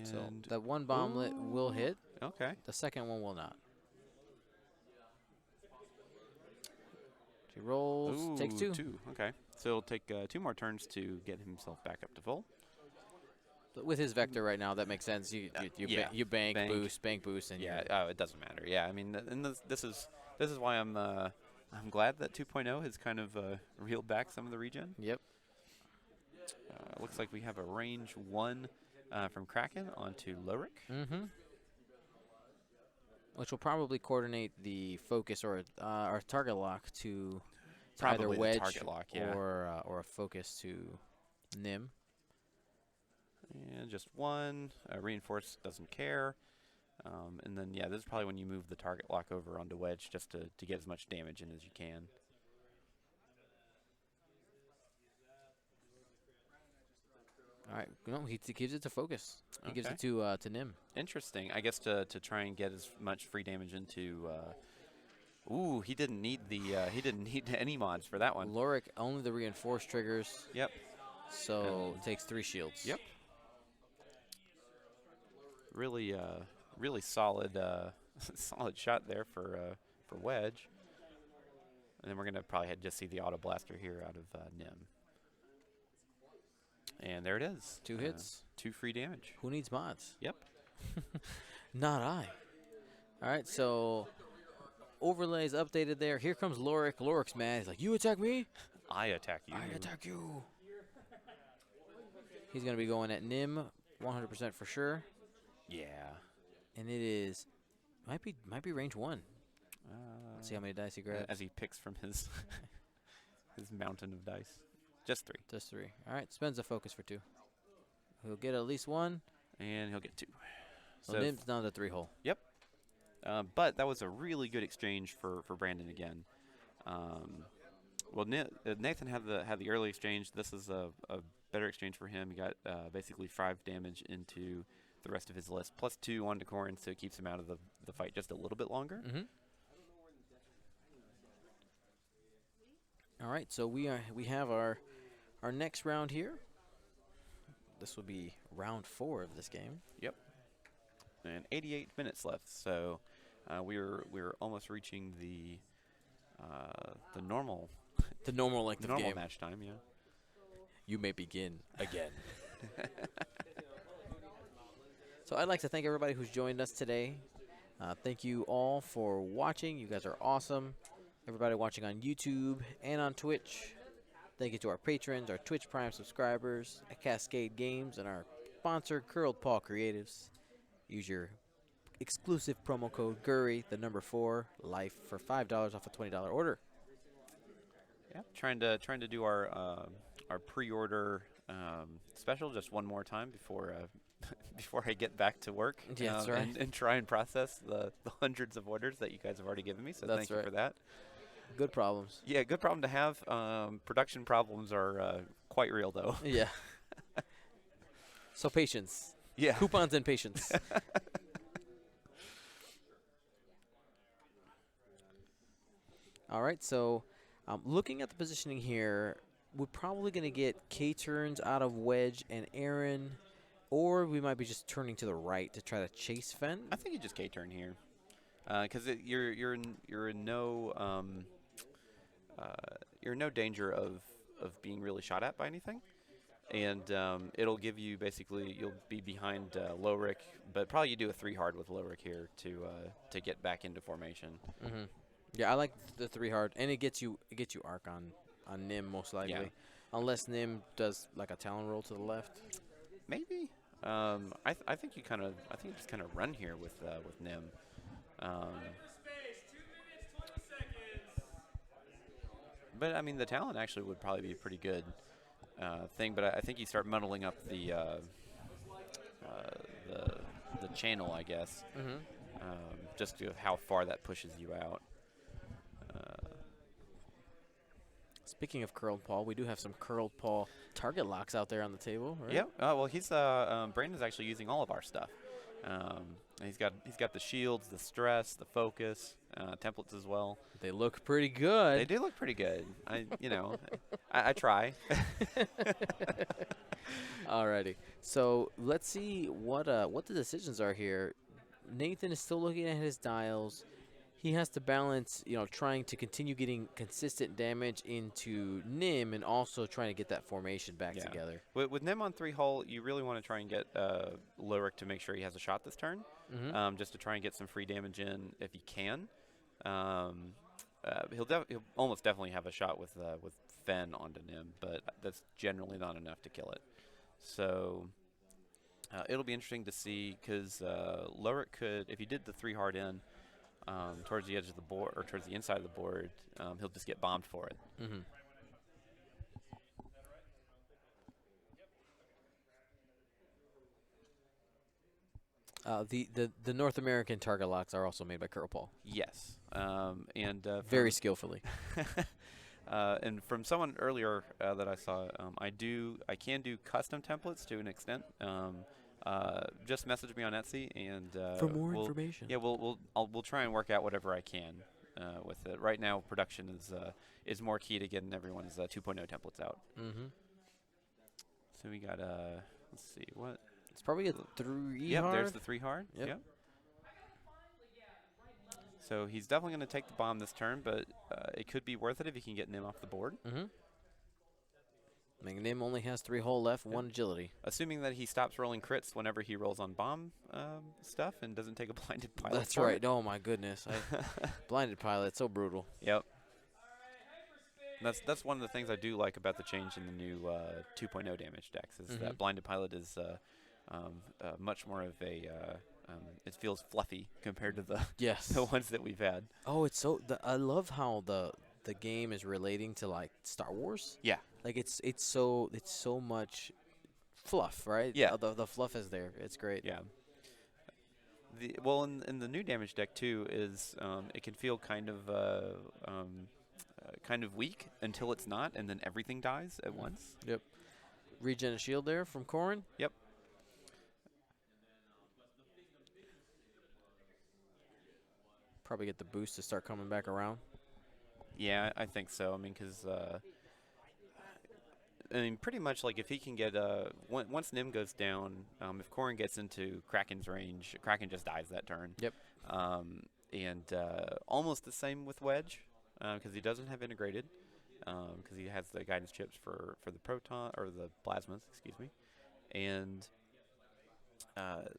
[SPEAKER 1] So that one bomblet will hit.
[SPEAKER 2] Okay.
[SPEAKER 1] The second one will not. He rolls, takes 2.
[SPEAKER 2] Okay. So he'll take 2 more turns to get himself back up to full.
[SPEAKER 1] But with his vector right now, that makes sense. You bank, boost, and
[SPEAKER 2] it doesn't matter. Yeah, and this is why I'm glad that 2.0 has kind of reeled back some of the regen.
[SPEAKER 1] Yep.
[SPEAKER 2] Looks like we have a range 1 from Kraken onto Lorick.
[SPEAKER 1] Which will probably coordinate the focus or target lock to
[SPEAKER 2] Probably
[SPEAKER 1] either wedge
[SPEAKER 2] target lock, yeah.
[SPEAKER 1] or a focus to Nim.
[SPEAKER 2] And just 1. Reinforce doesn't care. And then, this is probably when you move the target lock over onto wedge just to get as much damage in as you can.
[SPEAKER 1] All right. No, he gives it to focus. He gives it to Nim.
[SPEAKER 2] Interesting. I guess to try and get as much free damage into. He didn't need any mods for that one.
[SPEAKER 1] Lorick only the reinforced triggers.
[SPEAKER 2] Yep.
[SPEAKER 1] So it takes 3 shields.
[SPEAKER 2] Yep. Really solid solid shot there for wedge. And then we're gonna probably just see the auto blaster here out of Nim. And there it is.
[SPEAKER 1] 2 hits.
[SPEAKER 2] 2 free damage.
[SPEAKER 1] Who needs mods?
[SPEAKER 2] Yep.
[SPEAKER 1] Not I. All right, so overlays updated there. Here comes Lorick. Lorick's mad. He's like, you attack me?
[SPEAKER 2] I attack you.
[SPEAKER 1] I attack you. He's going to be going at Nim 100% for sure.
[SPEAKER 2] Yeah.
[SPEAKER 1] And it is, might be range 1. Let's see how many dice he grabs.
[SPEAKER 2] As he picks from his his mountain of dice. Just 3.
[SPEAKER 1] Just 3. All right, spends a focus for 2. He'll get at least 1.
[SPEAKER 2] And he'll get 2.
[SPEAKER 1] So Nim's down to 3-hole.
[SPEAKER 2] Yep. But that was a really good exchange for Brandon again. Well, Nathan had the early exchange. This is a better exchange for him. He got basically 5 damage into the rest of his list, plus 2 on Decorin, so it keeps him out of the fight just a little bit longer.
[SPEAKER 1] All right, so we have our next round here. This will be round 4 of this game.
[SPEAKER 2] Yep. And 88 minutes left, so we're almost reaching the normal
[SPEAKER 1] length of game.
[SPEAKER 2] match time. Yeah.
[SPEAKER 1] You may begin again. So I'd like to thank everybody who's joined us today. Thank you all for watching. You guys are awesome. Everybody watching on YouTube and on Twitch. Thank you to our patrons, our Twitch Prime subscribers, at Cascade Games, and our sponsor, Curled Paw Creatives. Use your exclusive promo code GURRY, the number 4, LIFE, for $5 off a $20 order.
[SPEAKER 2] Yeah, trying to do our pre-order special just one more time before before I get back to work.
[SPEAKER 1] Yeah, that's right.
[SPEAKER 2] And try and process the hundreds of orders that you guys have already given me. So thank you for that.
[SPEAKER 1] Good problems.
[SPEAKER 2] Yeah, good problem to have. Production problems are quite real, though.
[SPEAKER 1] Yeah. So patience.
[SPEAKER 2] Yeah.
[SPEAKER 1] Coupons and patience. All right, so looking at the positioning here, we're probably going to get K-turns out of Wedge and Aaron, or we might be just turning to the right to try to chase Fen.
[SPEAKER 2] I think you just K-turn here, because you're in no danger of being really shot at by anything, and it'll give you basically you'll be behind Lowrick, but probably you do a 3 hard with Lowrick here to get back into formation.
[SPEAKER 1] Mm-hmm. Yeah, I like the 3 hard, and it gets you arc on Nim most likely, unless Nim does like a Talon roll to the left.
[SPEAKER 2] Maybe. I think you just kind of run here with Nim. But I mean, the Talon actually would probably be a pretty good thing. But I think you start muddling up the channel, I guess, just to how far that pushes you out.
[SPEAKER 1] Speaking of Curled Paw, we do have some Curled Paw target locks out there on the table, right?
[SPEAKER 2] Yeah. Well, he's Brandon's actually using all of our stuff. He's got the shields, the stress, the focus, templates as well.
[SPEAKER 1] They look pretty good.
[SPEAKER 2] They do look pretty good. I try.
[SPEAKER 1] Alrighty. So let's see what the decisions are here. Nathan is still looking at his dials. He has to balance, trying to continue getting consistent damage into Nim and also trying to get that formation back together.
[SPEAKER 2] With Nim on 3 hull, you really want to try and get Lowrick to make sure he has a shot this turn, just to try and get some free damage in if he can. He'll almost definitely have a shot with Fen onto Nim, but that's generally not enough to kill it. So it'll be interesting to see, because Lowrick could, if he did the 3 hard in, towards the edge of the board, or towards the inside of the board, he'll just get bombed for it.
[SPEAKER 1] The North American target locks are also made by Curled Paw.
[SPEAKER 2] Yes, and
[SPEAKER 1] very skillfully.
[SPEAKER 2] And from someone earlier that I saw, I can do custom templates to an extent. Just message me on Etsy and
[SPEAKER 1] for more information.
[SPEAKER 2] Yeah, we'll try and work out whatever I can with it. Right now, production is more key to getting everyone's 2.0 templates out. So we got let's see what.
[SPEAKER 1] It's probably a 3
[SPEAKER 2] yep,
[SPEAKER 1] hard.
[SPEAKER 2] There's the 3 hard. Yep. So he's definitely going to take the bomb this turn, but it could be worth it if he can get Nim off the board.
[SPEAKER 1] I mean, Nim only has 3 hull left, 1 agility.
[SPEAKER 2] Assuming that he stops rolling crits whenever he rolls on bomb stuff and doesn't take a blinded pilot.
[SPEAKER 1] That's right. Oh, my goodness. Blinded pilot, so brutal.
[SPEAKER 2] Yep. That's one of the things I do like about the change in the new 2.0 damage decks is that blinded pilot is much more of a it feels fluffy compared to the the ones that we've had.
[SPEAKER 1] Oh, it's so I love how the the game is relating to like Star Wars.
[SPEAKER 2] Yeah.
[SPEAKER 1] Like it's so much fluff, right?
[SPEAKER 2] Yeah.
[SPEAKER 1] The fluff is there. It's great.
[SPEAKER 2] Yeah. Well, in the new damage deck too is it can feel kind of weak until it's not, and then everything dies at once.
[SPEAKER 1] Yep. Regen a shield there from Corrin.
[SPEAKER 2] Yep.
[SPEAKER 1] Probably get the boost to start coming back around.
[SPEAKER 2] Yeah, I think so. I mean, because pretty much like if he can get once Nim goes down, if Corrin gets into Kraken's range, Kraken just dies that turn.
[SPEAKER 1] Yep.
[SPEAKER 2] And almost the same with Wedge, because he doesn't have integrated, because he has the guidance chips for the proton or the plasmas, excuse me, and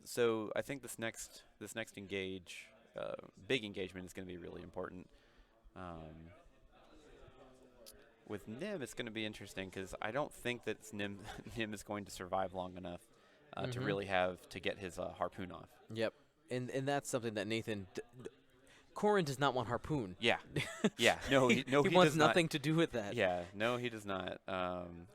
[SPEAKER 2] so I think this next big engagement is going to be really important. With Nim, it's going to be interesting because I don't think that Nim is going to survive long enough to really have to get his harpoon off.
[SPEAKER 1] Yep. And that's something that Nathan. Corrin does not want harpoon.
[SPEAKER 2] Yeah. Yeah. No, he
[SPEAKER 1] wants
[SPEAKER 2] does
[SPEAKER 1] nothing to do with that.
[SPEAKER 2] Yeah. No, he does not.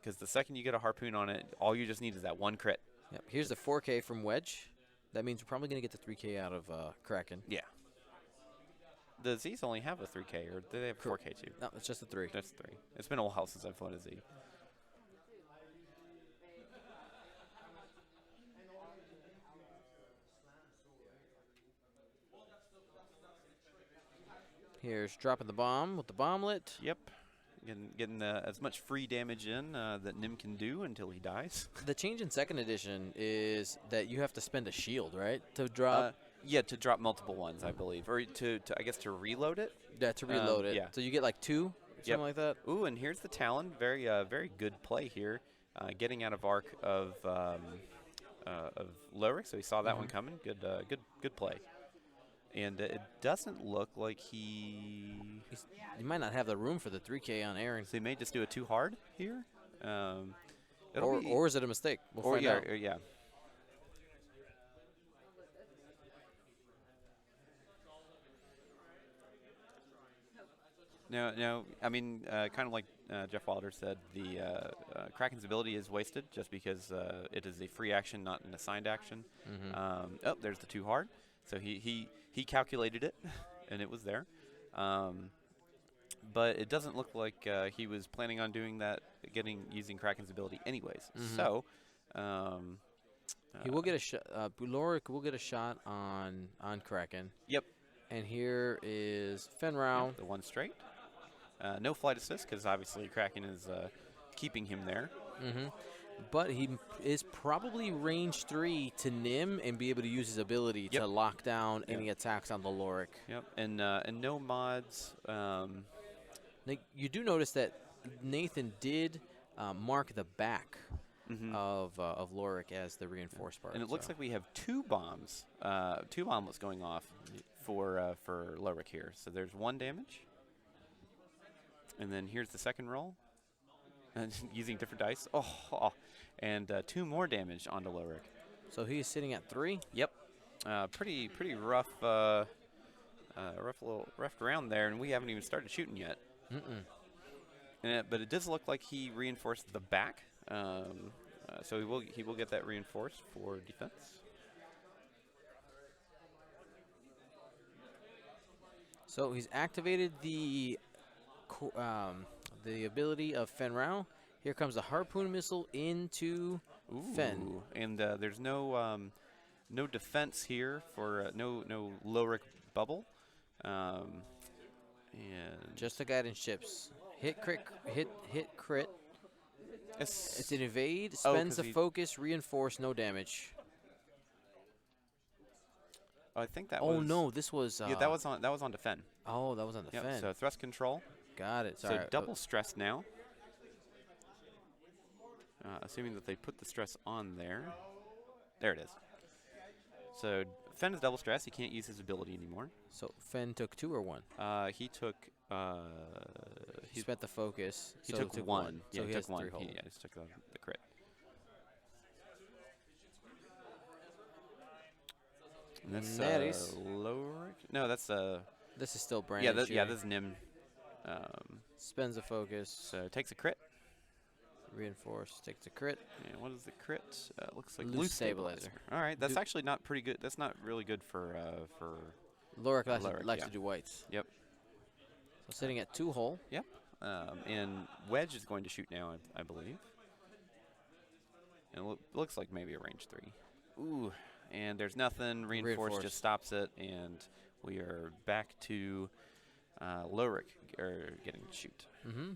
[SPEAKER 2] Because the second you get a harpoon on it, all you just need is that one crit.
[SPEAKER 1] Yep. Here's the 4K from Wedge. That means we're probably going to get the 3K out of Kraken.
[SPEAKER 2] Yeah. The Z's only have a 3K, or do they have 4K too?
[SPEAKER 1] No, it's just a 3.
[SPEAKER 2] That's 3. It's been a while since I've flown a Z.
[SPEAKER 1] Here's dropping the bomb with the bomblet.
[SPEAKER 2] Yep. Getting as much free damage in that Nim can do until he dies.
[SPEAKER 1] The change in second edition is that you have to spend a shield, right, to drop.
[SPEAKER 2] Yeah, to drop multiple ones, I believe, or to I guess to reload it.
[SPEAKER 1] Yeah, to reload it.
[SPEAKER 2] Yeah.
[SPEAKER 1] So you get like 2, something like that.
[SPEAKER 2] Ooh, and here's the Talon. Very very good play here, getting out of arc of Lorik. So he saw that one coming. Good play. And it doesn't look like he
[SPEAKER 1] might not have the room for the 3K on Aaron.
[SPEAKER 2] So he may just do it too hard here.
[SPEAKER 1] Or is it a mistake? We'll find out.
[SPEAKER 2] Yeah. No. I mean, kind of like Jeff Wilder said, the Kraken's ability is wasted just because it is a free action, not an assigned action. Oh, there's the too hard. So he calculated it, and it was there. But it doesn't look like he was planning on doing that, using Kraken's ability anyways. So
[SPEAKER 1] he will get a shot. Lorik will get a shot on Kraken.
[SPEAKER 2] Yep.
[SPEAKER 1] And here is Fenrau.
[SPEAKER 2] The one straight. No flight assist because obviously Kraken is keeping him there.
[SPEAKER 1] But he is probably range 3 to Nim and be able to use his ability to lock down any attacks on the Lorik.
[SPEAKER 2] Yep. And no mods.
[SPEAKER 1] You do notice that Nathan did mark the back of Lorik as the reinforced part.
[SPEAKER 2] And it looks like we have 2 bombs, 2 bomblets going off for Lorik here. So there's 1 damage. And then here's the second roll. And using different dice. And 2 more damage onto Lorik.
[SPEAKER 1] So he's sitting at 3?
[SPEAKER 2] Yep. Pretty rough rough round there, and we haven't even started shooting yet. But it does look like he reinforced the back. So he will get that reinforced for defense.
[SPEAKER 1] So he's activated the ability of Fenrau. Here comes the harpoon missile into Fen.
[SPEAKER 2] And there's no defense here for no Lorik bubble. And
[SPEAKER 1] just the guidance chips. Hit crit. It's an evade, spends the focus, reinforce, no damage.
[SPEAKER 2] I think that was.
[SPEAKER 1] Oh no, this was.
[SPEAKER 2] Yeah, that was on defend.
[SPEAKER 1] Oh, that was on defend.
[SPEAKER 2] So thrust control.
[SPEAKER 1] Got it.
[SPEAKER 2] So double stress now. Assuming that they put the stress on there. There it is. So Fen is double stress. He can't use his ability anymore.
[SPEAKER 1] So Fen took 2 or 1?
[SPEAKER 2] He took.
[SPEAKER 1] He spent the focus.
[SPEAKER 2] He took 1.
[SPEAKER 1] So he
[SPEAKER 2] took
[SPEAKER 1] has
[SPEAKER 2] 1.
[SPEAKER 1] 3 hold.
[SPEAKER 2] He just took the crit. And that's
[SPEAKER 1] that is
[SPEAKER 2] Lorik. No, that's
[SPEAKER 1] This is still brand.
[SPEAKER 2] Yeah, this is Nim.
[SPEAKER 1] Spends a focus.
[SPEAKER 2] So takes a crit.
[SPEAKER 1] Reinforce. Takes a crit.
[SPEAKER 2] And what is the crit? Looks like
[SPEAKER 1] Loose stabilizer.
[SPEAKER 2] All right, that's actually not pretty good. That's not really good for
[SPEAKER 1] Lorik likes
[SPEAKER 2] yeah.
[SPEAKER 1] to do whites.
[SPEAKER 2] Yep.
[SPEAKER 1] So sitting at 2 hull.
[SPEAKER 2] Yep. And Wedge is going to shoot now, I believe. And looks like maybe a range 3. Ooh, and there's nothing. Reinforce just stops it, and we are back to Lorik getting to shoot.
[SPEAKER 1] Mm-hmm.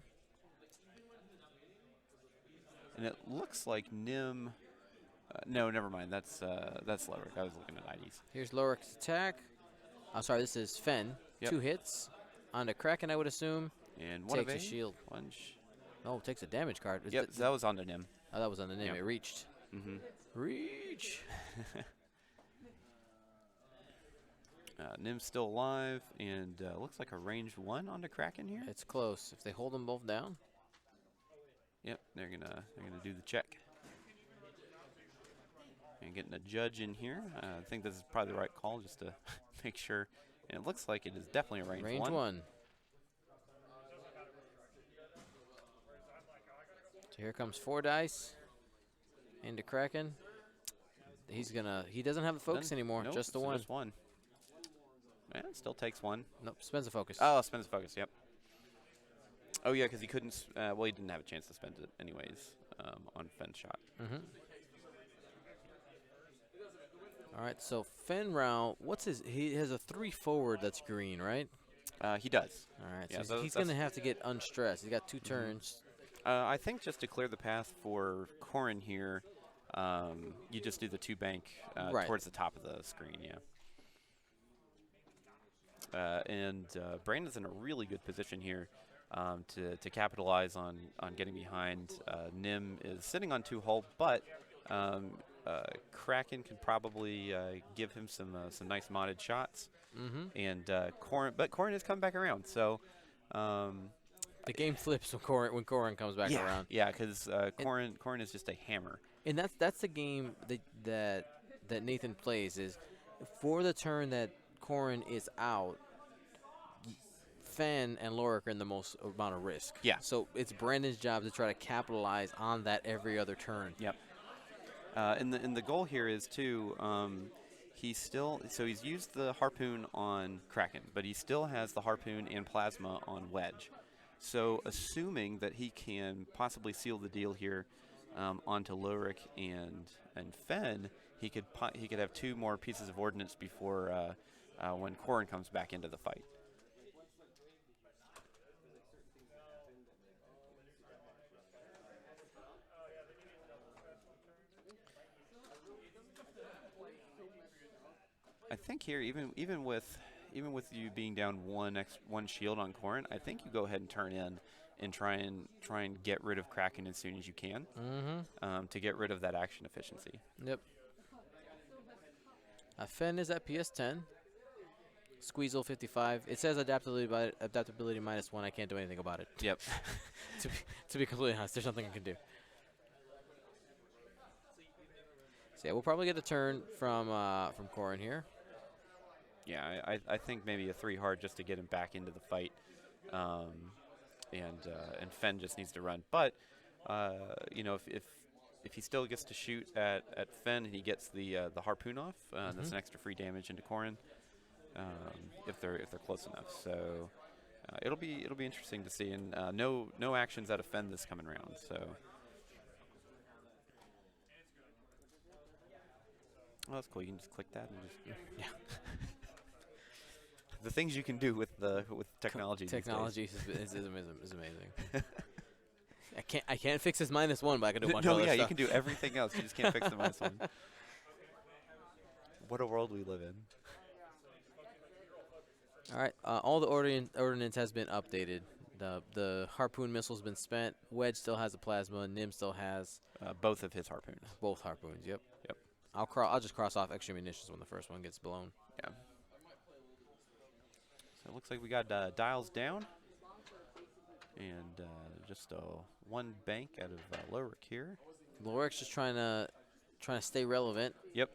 [SPEAKER 2] And it looks like Nim. No, never mind. That's Lorik. I was looking at IDs.
[SPEAKER 1] Here's Lorik's attack. I'm sorry, this is Fen.
[SPEAKER 2] Yep.
[SPEAKER 1] 2 hits. On the Kraken, I would assume.
[SPEAKER 2] And one
[SPEAKER 1] takes
[SPEAKER 2] evade,
[SPEAKER 1] a shield.
[SPEAKER 2] Plunge.
[SPEAKER 1] Oh, takes a damage card.
[SPEAKER 2] Yep, that was on the Nim.
[SPEAKER 1] Oh, that was on the name.
[SPEAKER 2] Yep.
[SPEAKER 1] It reached.
[SPEAKER 2] Mm-hmm.
[SPEAKER 1] Reach.
[SPEAKER 2] Nim's still alive, and looks like a range 1 on the Kraken here.
[SPEAKER 1] It's close. If they hold them both down.
[SPEAKER 2] Yep, they're gonna do the check. And getting a judge in here. I think this is probably the right call, just to make sure. And it looks like it is definitely a range 1.
[SPEAKER 1] Range 1. So here comes 4 dice into Kraken. He doesn't have the focus anymore.
[SPEAKER 2] Nope,
[SPEAKER 1] just the 1.
[SPEAKER 2] Just 1. And it still takes 1.
[SPEAKER 1] Nope, spends the focus.
[SPEAKER 2] Oh, spends the focus. Yep. Oh yeah, because he couldn't. Well, he didn't have a chance to spend it anyways on Fen's shot.
[SPEAKER 1] Mm-hmm. All right, so Fen Rao, he has a 3 forward that's green, right?
[SPEAKER 2] He does.
[SPEAKER 1] All right,
[SPEAKER 2] Yeah,
[SPEAKER 1] so he's going to have to get unstressed. He's got 2 turns.
[SPEAKER 2] I think just to clear the path for Corrin here, you just do the 2 bank
[SPEAKER 1] Right.
[SPEAKER 2] towards the top of the screen, yeah. And Brandon's in a really good position here to capitalize on getting behind. Nim is sitting on 2 hull, but Kraken can probably give him some nice modded shots.
[SPEAKER 1] Mm-hmm.
[SPEAKER 2] And Corrin has come back around, so.
[SPEAKER 1] The game flips when Corrin comes back around.
[SPEAKER 2] Yeah, because Corrin is just a hammer.
[SPEAKER 1] And that's the game that Nathan plays is for the turn that Corrin is out, Fen and Lorik are in the most amount of risk.
[SPEAKER 2] Yeah.
[SPEAKER 1] So it's Brandon's job to try to capitalize on that every other turn.
[SPEAKER 2] Yep. And the goal here is too. He's used the harpoon on Kraken, but he still has the harpoon and plasma on Wedge. So assuming that he can possibly seal the deal here onto Lorik and Fen, he could have 2 more pieces of ordnance before when Corrin comes back into the fight. I think here, even with you being down one shield on Corrin, I think you go ahead and turn in and try and get rid of Kraken as soon as you can, to get rid of that action efficiency.
[SPEAKER 1] Yep. Fen is at PS10. Squeezle 55. It says adaptability -1. I can't do anything about it.
[SPEAKER 2] Yep.
[SPEAKER 1] to be completely honest, there's nothing I can do. So yeah, we'll probably get a turn from Corrin here.
[SPEAKER 2] Yeah, I think maybe a 3 hard just to get him back into the fight, and Fen just needs to run. But if he still gets to shoot at Fen and he gets the harpoon off, that's an extra free damage into Corrin, if they're close enough. So it'll be interesting to see. And no actions out of Fen this coming round. So. Oh, that's cool. You can just click that and just yeah. The things you can do with technology.
[SPEAKER 1] Technology is amazing. I can't fix his -1, but I can do a bunch of
[SPEAKER 2] No,
[SPEAKER 1] other
[SPEAKER 2] yeah,
[SPEAKER 1] stuff.
[SPEAKER 2] you can do everything else. You just can't fix the -1. What a world we live in.
[SPEAKER 1] All right, all the ordnance has been updated. The harpoon missile's been spent. Wedge still has a plasma. Nim still has
[SPEAKER 2] both of his harpoons.
[SPEAKER 1] Both harpoons. Yep.
[SPEAKER 2] Yep.
[SPEAKER 1] I'll just cross off extra munitions when the first one gets blown.
[SPEAKER 2] Yeah. So it looks like we got dials down, and just 1 bank out of Lorik here.
[SPEAKER 1] Lorik's just trying to stay relevant.
[SPEAKER 2] Yep.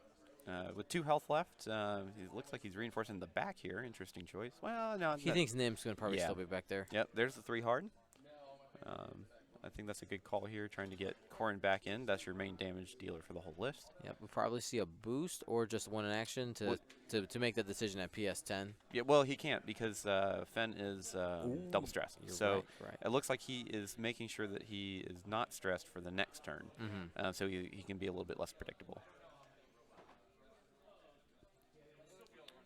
[SPEAKER 2] With 2 health left, it looks like he's reinforcing the back here. Interesting choice. Well, no.
[SPEAKER 1] He thinks Nim's going to probably
[SPEAKER 2] Yeah.
[SPEAKER 1] still be back there.
[SPEAKER 2] Yep, there's the 3 hard. I think that's a good call here, trying to get Corrin back in. That's your main damage dealer for the whole list.
[SPEAKER 1] Yep, we'll probably see a boost or just one in action to make that decision at PS10.
[SPEAKER 2] Yeah, well, he can't because Fen is double stressed. So
[SPEAKER 1] right.
[SPEAKER 2] it looks like he is making sure that he is not stressed for the next turn, so he can be a little bit less predictable.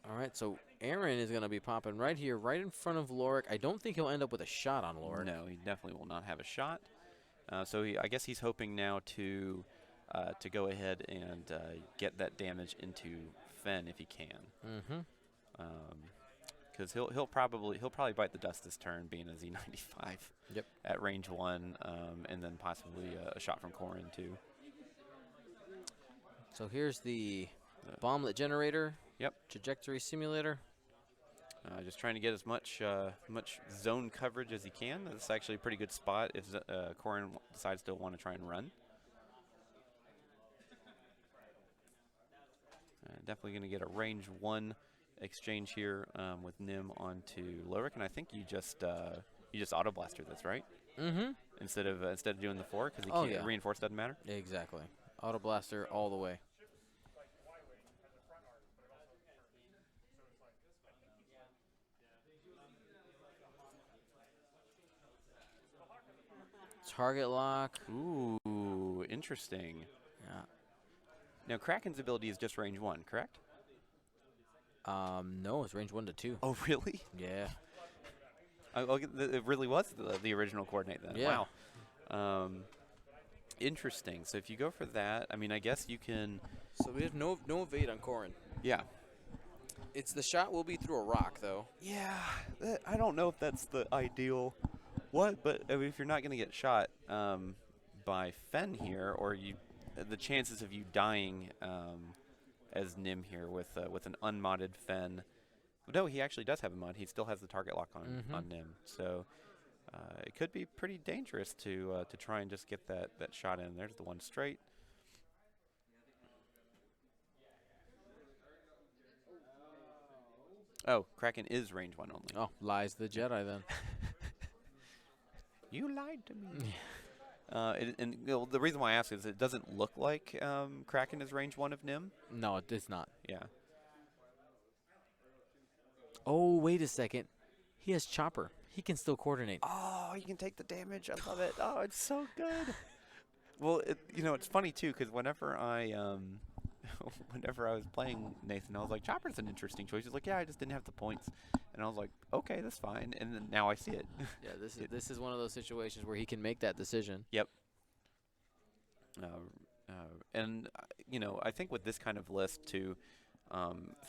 [SPEAKER 1] All right, so Aaron is going to be popping right here, right in front of Lorik. I don't think he'll end up with a shot on Lorik.
[SPEAKER 2] No, he definitely will not have a shot. So I guess he's hoping now to go ahead and get that damage into Fen if he can. Because he'll probably bite the dust this turn, being a Z95.
[SPEAKER 1] Yep.
[SPEAKER 2] At range 1, and then possibly a shot from Corrin too.
[SPEAKER 1] So here's the bomblet generator.
[SPEAKER 2] Yep.
[SPEAKER 1] Trajectory simulator.
[SPEAKER 2] Just trying to get as much zone coverage as he can. That's actually a pretty good spot if Corrin decides to want to try and run. Definitely going to get a range 1 exchange here with Nim onto Lorik, and I think you just auto blaster this, right? Instead of doing the 4 because he can't reinforce, doesn't matter.
[SPEAKER 1] Exactly. Auto blaster all the way. Target lock.
[SPEAKER 2] Ooh, interesting.
[SPEAKER 1] Yeah.
[SPEAKER 2] Now Kraken's ability is just range 1, correct?
[SPEAKER 1] No, it's range 1 to 2.
[SPEAKER 2] Oh, really?
[SPEAKER 1] Yeah.
[SPEAKER 2] It really was the original coordinate then.
[SPEAKER 1] Yeah.
[SPEAKER 2] Wow. Interesting. So if you go for that, I mean, I guess you can.
[SPEAKER 1] So we have no evade on Corrin.
[SPEAKER 2] Yeah.
[SPEAKER 1] It's the shot will be through a rock though.
[SPEAKER 2] Yeah. I don't know if that's the ideal. But I mean, if you're not going to get shot by Fen here, or the chances of you dying as Nim here with an unmodded Fen. No, he actually does have a mod. He still has the target lock on Nim. So it could be pretty dangerous to try and just get that shot in. There's the one straight. Oh, Kraken is range 1 only.
[SPEAKER 1] Oh, lies the Jedi then.
[SPEAKER 2] You lied to me. And you know, the reason why I ask is it doesn't look like Kraken is range 1 of Nim.
[SPEAKER 1] No, it's not.
[SPEAKER 2] Yeah.
[SPEAKER 1] Oh, wait a second. He has Chopper. He can still coordinate.
[SPEAKER 2] Oh, you can take the damage. I love it. Oh, it's so good. Well, it's funny too because whenever I was playing Nathan, I was like, Chopper's an interesting choice. He's like, yeah, I just didn't have the points, and I was like, okay, that's fine. And then now I see it.
[SPEAKER 1] Yeah, this is one of those situations where he can make that decision.
[SPEAKER 2] Yep. And I think with this kind of list too,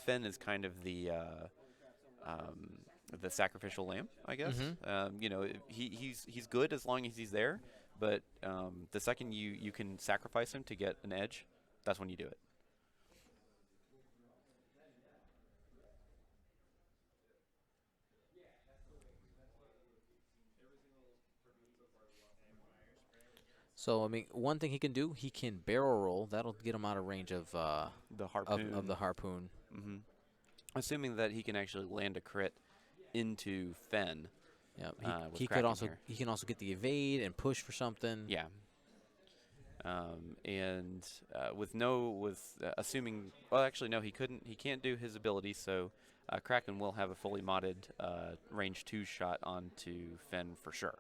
[SPEAKER 2] Fen is kind of the sacrificial lamb, I guess. He's good as long as he's there, but the second you can sacrifice him to get an edge, that's when you do it.
[SPEAKER 1] So I mean, one thing he can do, he can barrel roll. That'll get him out of range of
[SPEAKER 2] the harpoon.
[SPEAKER 1] Of the harpoon.
[SPEAKER 2] Assuming that he can actually land a crit into Fen.
[SPEAKER 1] Yeah, he can also get the evade and push for something.
[SPEAKER 2] Yeah. Assuming, well, actually no, he can't do his ability, so Kraken will have a fully modded range 2 shot onto Fen for sure.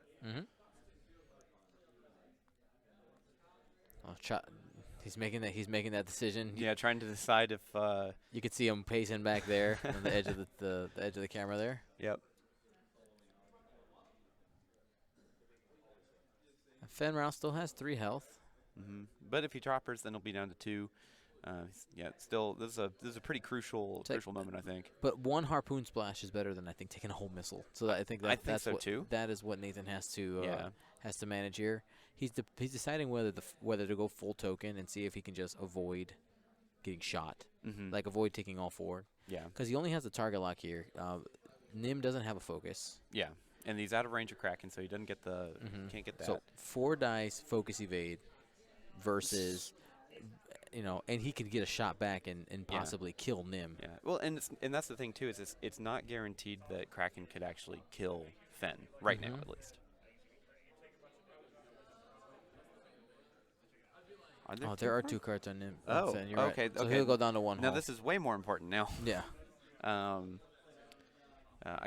[SPEAKER 1] He's making that decision.
[SPEAKER 2] Yeah, trying to decide if
[SPEAKER 1] you could see him pacing back there on the edge of the edge of the camera there.
[SPEAKER 2] Yep.
[SPEAKER 1] Fenrir still has 3 health.
[SPEAKER 2] But if he choppers, then he'll be down to 2. Still, this is a pretty crucial moment, I think.
[SPEAKER 1] But 1 harpoon splash is better than I think taking a whole missile. So I think that's
[SPEAKER 2] so
[SPEAKER 1] what,
[SPEAKER 2] too.
[SPEAKER 1] That is what Nathan has to manage here. He's deciding whether to go full token and see if he can just avoid getting shot, like avoid taking all forward.
[SPEAKER 2] Yeah.
[SPEAKER 1] Because he only has the target lock here. Nim doesn't have a focus.
[SPEAKER 2] Yeah. And he's out of range of Kraken, so he doesn't get can't get that.
[SPEAKER 1] So 4 dice focus evade versus you know, and he could get a shot back and possibly kill Nim.
[SPEAKER 2] Yeah. Well, and that's the thing too is it's not guaranteed that Kraken could actually kill Fen right now at least.
[SPEAKER 1] There are 2 cards on Nim.
[SPEAKER 2] Oh,
[SPEAKER 1] Fen, you're
[SPEAKER 2] okay.
[SPEAKER 1] right. So he'll go down to 1
[SPEAKER 2] Now
[SPEAKER 1] hull.
[SPEAKER 2] this is way more important now.
[SPEAKER 1] Yeah.
[SPEAKER 2] I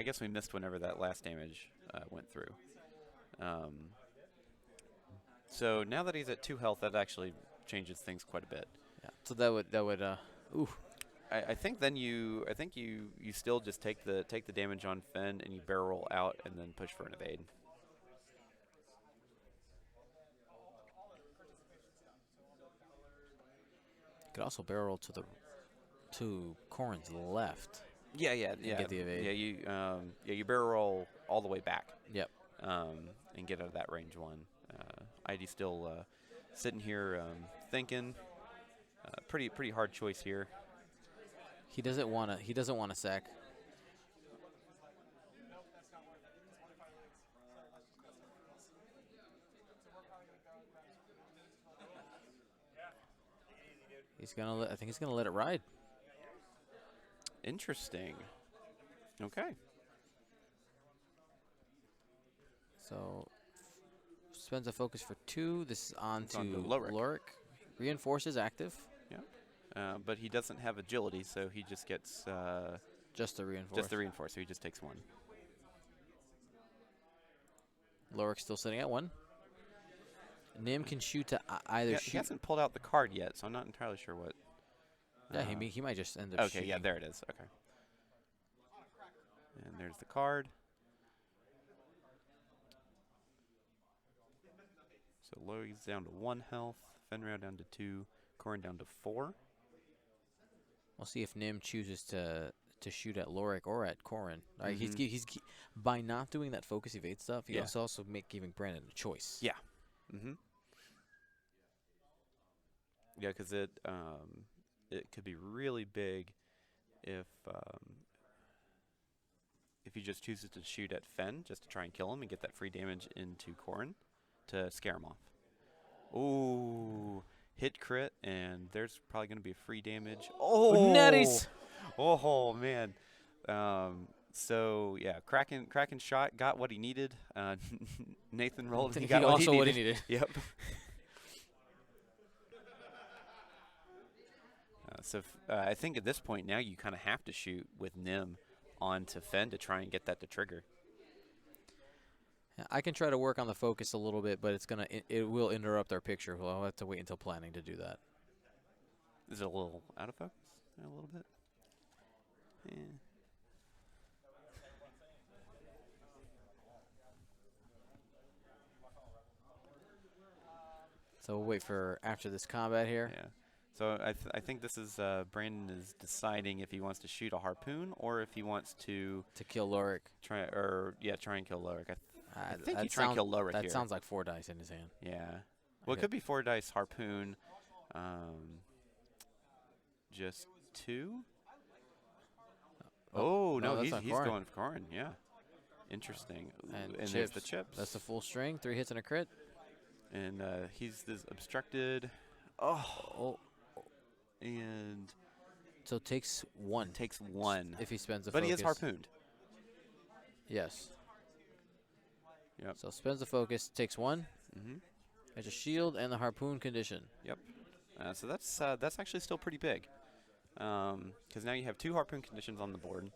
[SPEAKER 2] guess we missed whenever that last damage went through. So now that he's at 2 health, that actually changes things quite a bit.
[SPEAKER 1] Yeah. So that would ooh.
[SPEAKER 2] I think then you still just take the damage on Fen and you barrel roll out and then push for an evade.
[SPEAKER 1] You could also barrel roll to Corrin's left.
[SPEAKER 2] Yeah.
[SPEAKER 1] Get the evade.
[SPEAKER 2] Yeah, you barrel roll all the way back.
[SPEAKER 1] Yep.
[SPEAKER 2] And get out of that range 1. Eide's still sitting here thinking. Pretty hard choice here.
[SPEAKER 1] He doesn't want to sack. I think he's gonna let it ride.
[SPEAKER 2] Interesting. Okay.
[SPEAKER 1] So spends a focus for 2. This is on to
[SPEAKER 2] Lorik.
[SPEAKER 1] Lorik. Reinforces active.
[SPEAKER 2] Yeah. But he doesn't have agility, so he just gets
[SPEAKER 1] just the reinforce.
[SPEAKER 2] Just the reinforce, so he just takes 1.
[SPEAKER 1] Lorik's still sitting at 1. Nim can shoot to either shoot.
[SPEAKER 2] He hasn't pulled out the card yet, so I'm not entirely sure what.
[SPEAKER 1] Yeah, he might just end up
[SPEAKER 2] Okay,
[SPEAKER 1] shooting.
[SPEAKER 2] yeah, there it is. Okay. And there's the card. So Lorik's down to 1 health, Fenrir down to 2, Corrin down to 4.
[SPEAKER 1] We'll see if Nim chooses to shoot at Lorik or at Corrin. Right, he's by not doing that focus evade stuff, he's also giving Brandon a choice.
[SPEAKER 2] Yeah. Yeah, because it could be really big if he just chooses to shoot at Fen just to try and kill him and get that free damage into Corrin to scare him off. Ooh, hit crit, and there's probably going to be a free damage. Oh,
[SPEAKER 1] Netties!
[SPEAKER 2] Oh man. So yeah, Kraken shot, got what he needed. Nathan rolled. He got
[SPEAKER 1] also what he needed.
[SPEAKER 2] Yep. I think at this point now you kind of have to shoot with Nim onto Fen to try and get that to trigger.
[SPEAKER 1] Yeah, I can try to work on the focus a little bit, but it will interrupt our picture. Well, I'll have to wait until planning to do that.
[SPEAKER 2] Is it a little out of focus? A little bit. Yeah.
[SPEAKER 1] So we'll wait for after this combat here.
[SPEAKER 2] Yeah. So I think this is Brandon is deciding if he wants to shoot a harpoon or if he wants to
[SPEAKER 1] kill Lorik.
[SPEAKER 2] Try and kill Lorik. I think he
[SPEAKER 1] try and kill
[SPEAKER 2] Lorik here.
[SPEAKER 1] That sounds like 4 dice in his hand.
[SPEAKER 2] Yeah. Well, it could be 4 dice harpoon. Just 2. Oh no, he's going for Corrin. Yeah. Interesting.
[SPEAKER 1] And
[SPEAKER 2] there's the chips.
[SPEAKER 1] That's the full string. 3 hits and a crit.
[SPEAKER 2] And he's this obstructed. And
[SPEAKER 1] so takes 1.
[SPEAKER 2] Takes 1
[SPEAKER 1] if he spends a
[SPEAKER 2] but
[SPEAKER 1] focus.
[SPEAKER 2] He is harpooned.
[SPEAKER 1] Yes.
[SPEAKER 2] Yep.
[SPEAKER 1] So spends the focus, takes 1. Has a shield and the harpoon condition.
[SPEAKER 2] Yep. So that's actually still pretty big. Because now you have 2 harpoon conditions on the board.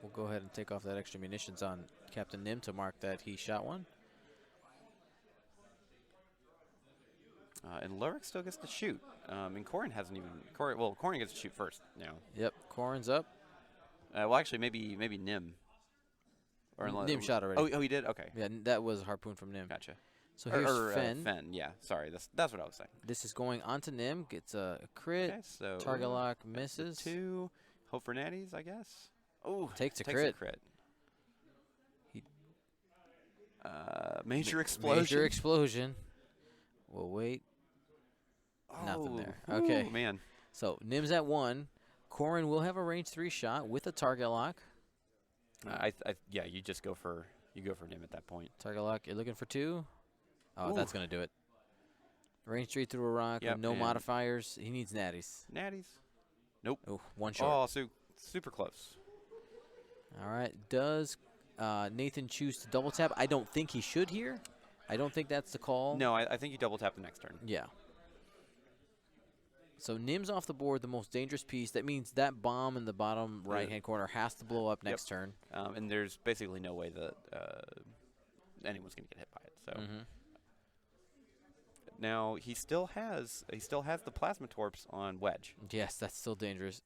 [SPEAKER 1] We'll go ahead and take off that extra munitions on Captain Nim to mark that he shot 1.
[SPEAKER 2] And Lorik still gets to shoot. And Corrin hasn't even. Corrin gets to shoot first now.
[SPEAKER 1] Yep. Corrin's up.
[SPEAKER 2] Well, actually, maybe Nim. Or
[SPEAKER 1] Nim shot already.
[SPEAKER 2] Oh, he did. Okay.
[SPEAKER 1] Yeah, that was harpoon from Nim.
[SPEAKER 2] Gotcha.
[SPEAKER 1] So here's Fen.
[SPEAKER 2] Fen. Yeah. Sorry. That's what I was saying.
[SPEAKER 1] This is going on to Nim. Gets a crit.
[SPEAKER 2] Okay, so
[SPEAKER 1] target lock misses.
[SPEAKER 2] 2. Hope for natties, I guess. Oh,
[SPEAKER 1] takes a
[SPEAKER 2] crit. Major explosion.
[SPEAKER 1] Major explosion. We'll wait. Nothing there. Okay.
[SPEAKER 2] Man.
[SPEAKER 1] So Nim's at 1. Corrin will have a range 3 shot with a target lock.
[SPEAKER 2] Yeah, you just go for Nim at that point.
[SPEAKER 1] Target lock. You're looking for 2. Oh, that's gonna do it. Range straight through a rock
[SPEAKER 2] Yep,
[SPEAKER 1] with no
[SPEAKER 2] and
[SPEAKER 1] modifiers. He needs natties.
[SPEAKER 2] natties. Nope.
[SPEAKER 1] Oh, one short.
[SPEAKER 2] Oh, super close.
[SPEAKER 1] All right. Does Nathan choose to double tap? I don't think he should here. I don't think that's the call.
[SPEAKER 2] No, I think you double tap the next turn.
[SPEAKER 1] Yeah. So Nim's off the board, the most dangerous piece. That means that bomb in the bottom right-hand corner has to blow up next turn.
[SPEAKER 2] And there's basically no way that anyone's going to get hit by it. So now he still has the plasma torps on wedge.
[SPEAKER 1] Yes, that's still dangerous.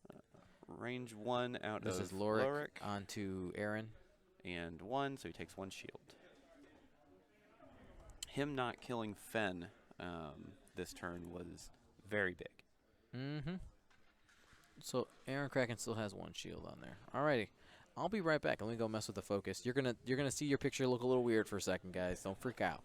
[SPEAKER 2] Range 1 out
[SPEAKER 1] This
[SPEAKER 2] of
[SPEAKER 1] is Lorik
[SPEAKER 2] Lorik.
[SPEAKER 1] onto Aaron.
[SPEAKER 2] And 1, so he takes 1 shield. Him not killing Fen this turn was very big.
[SPEAKER 1] So Aaron Kraken still has 1 shield on there. Alrighty. I'll be right back. Let me go mess with the focus. You're gonna see your picture look a little weird for a second, guys. Don't freak out.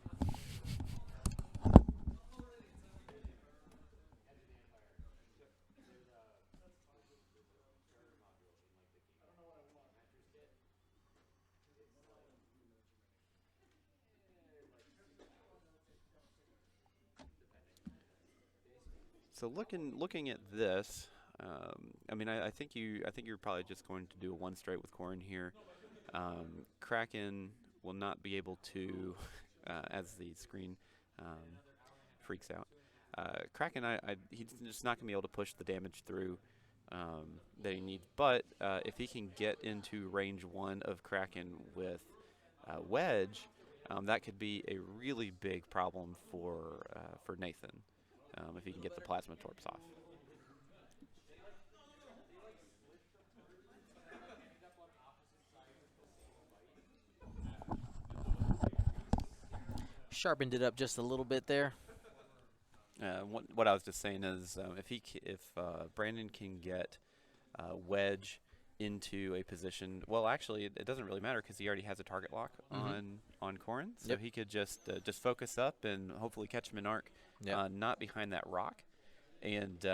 [SPEAKER 2] So looking at this, I mean, I think you're probably just going to do a 1 straight with Corrin here. Kraken will not be able to, as the screen freaks out. Kraken, he's just not going to be able to push the damage through that he needs. But if he can get into range 1 of Kraken with wedge, that could be a really big problem for Nathan. If he can get the plasma torps off.
[SPEAKER 1] Sharpened it up just a little bit there.
[SPEAKER 2] What I was just saying is, if Brandon can get wedge into a position, well, actually, it doesn't really matter because he already has a target lock on Corrin, so he could just focus up and hopefully catch him in arc, not behind that rock. And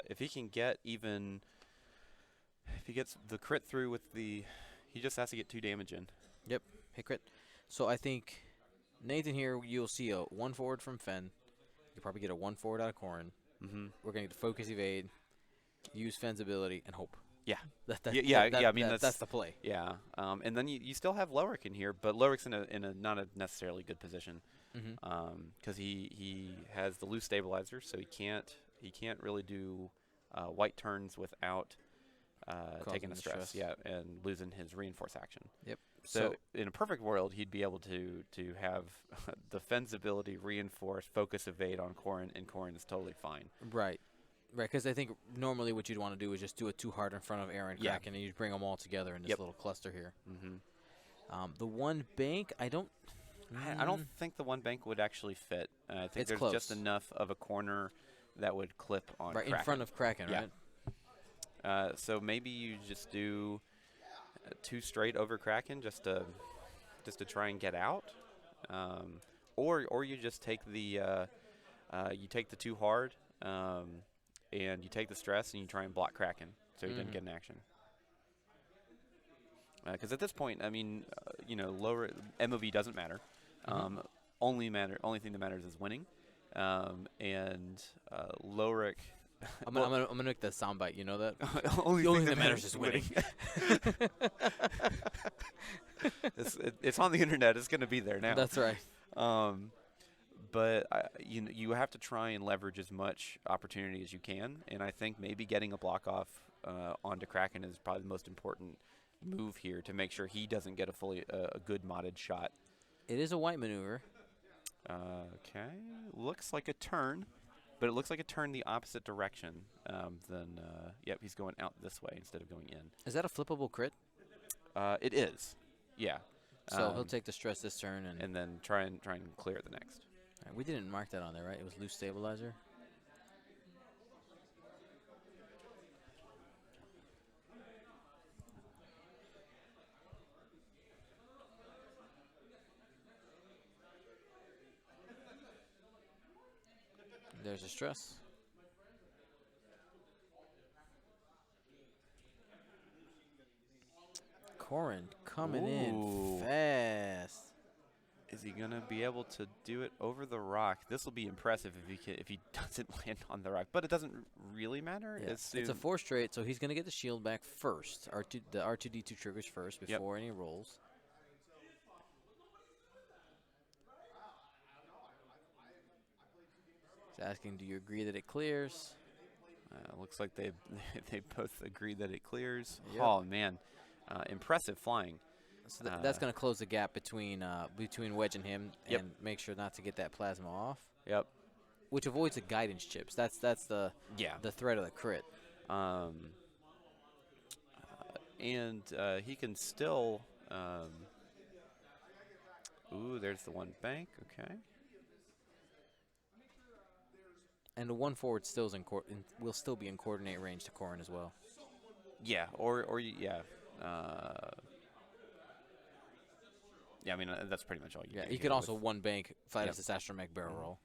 [SPEAKER 2] if he can get if he gets the crit through with he just has to get 2 damage in.
[SPEAKER 1] Yep, hit crit. So I think Nathan here, you'll see a 1 forward from Fen. You'll probably get a 1 forward out of Corrin. We're going to get the focus evade, use Fen's ability, and hope.
[SPEAKER 2] Yeah.
[SPEAKER 1] I mean, that's the play.
[SPEAKER 2] Yeah. And then you still have Lorik in here, but Lorik's in a not a necessarily good position. Because he has the loose stabilizer, so he can't really do white turns without taking a stress, and losing his reinforce action.
[SPEAKER 1] Yep.
[SPEAKER 2] So in a perfect world, he'd be able to have the Fen's ability reinforce, focus evade on Corrin, and Corrin is totally fine.
[SPEAKER 1] Right, because I think normally what you'd want to do is just do it too hard in front of Aaron Kraken, and you'd bring them all together in this little cluster here. The 1 bank, I don't
[SPEAKER 2] think the 1 bank would actually fit. I think there's
[SPEAKER 1] close.
[SPEAKER 2] just enough of a corner that would clip on
[SPEAKER 1] right
[SPEAKER 2] Kraken.
[SPEAKER 1] in front of Kraken, right?
[SPEAKER 2] So maybe you just do 2 straight over Kraken just to try and get out, or you just take the 2 hard, and you take the stress and you try and block Kraken so you didn't get an action. Because at this point, I mean, lower MOV doesn't matter. Only thing that matters is winning, and Lorik.
[SPEAKER 1] I'm gonna make that soundbite. You know that.
[SPEAKER 2] only
[SPEAKER 1] the only
[SPEAKER 2] thing
[SPEAKER 1] thing that matters is winning.
[SPEAKER 2] It's on the internet. It's going to be there now.
[SPEAKER 1] That's right.
[SPEAKER 2] But you have to try and leverage as much opportunity as you can, and I think maybe getting a block off onto Kraken is probably the most important move here to make sure he doesn't get a good modded shot.
[SPEAKER 1] It is a white maneuver.
[SPEAKER 2] Okay, looks like a turn, but it looks like a turn the opposite direction. Yep, he's going out this way instead of going in.
[SPEAKER 1] Is that a flippable crit?
[SPEAKER 2] It is, yeah.
[SPEAKER 1] So he'll take the stress this turn
[SPEAKER 2] and then try and clear it the next.
[SPEAKER 1] Right, we didn't mark that on there, right? It was loose stabilizer. There's a stress. Corrin coming in fast.
[SPEAKER 2] Is he gonna be able to do it over the rock? This will be impressive if he doesn't land on the rock, but it doesn't really matter.
[SPEAKER 1] Yeah. It's a 4 straight, so he's gonna get the shield back first. The R2D2 triggers first before any rolls. He's asking, do you agree that it clears?
[SPEAKER 2] Looks like they they both agree that it clears.
[SPEAKER 1] Yep.
[SPEAKER 2] Oh man, impressive flying.
[SPEAKER 1] So that's going to close the gap between Wedge and him, and make sure not to get that plasma off.
[SPEAKER 2] Yep.
[SPEAKER 1] Which avoids the guidance chips. That's the threat of the crit.
[SPEAKER 2] And he can still. Ooh, there's the one bank. Okay.
[SPEAKER 1] And the 1 forward will still be in coordinate range to Corrin as well.
[SPEAKER 2] Yeah, yeah, I mean, that's pretty much all you can do.
[SPEAKER 1] You could also 1 bank, fight as this astromech barrel roll.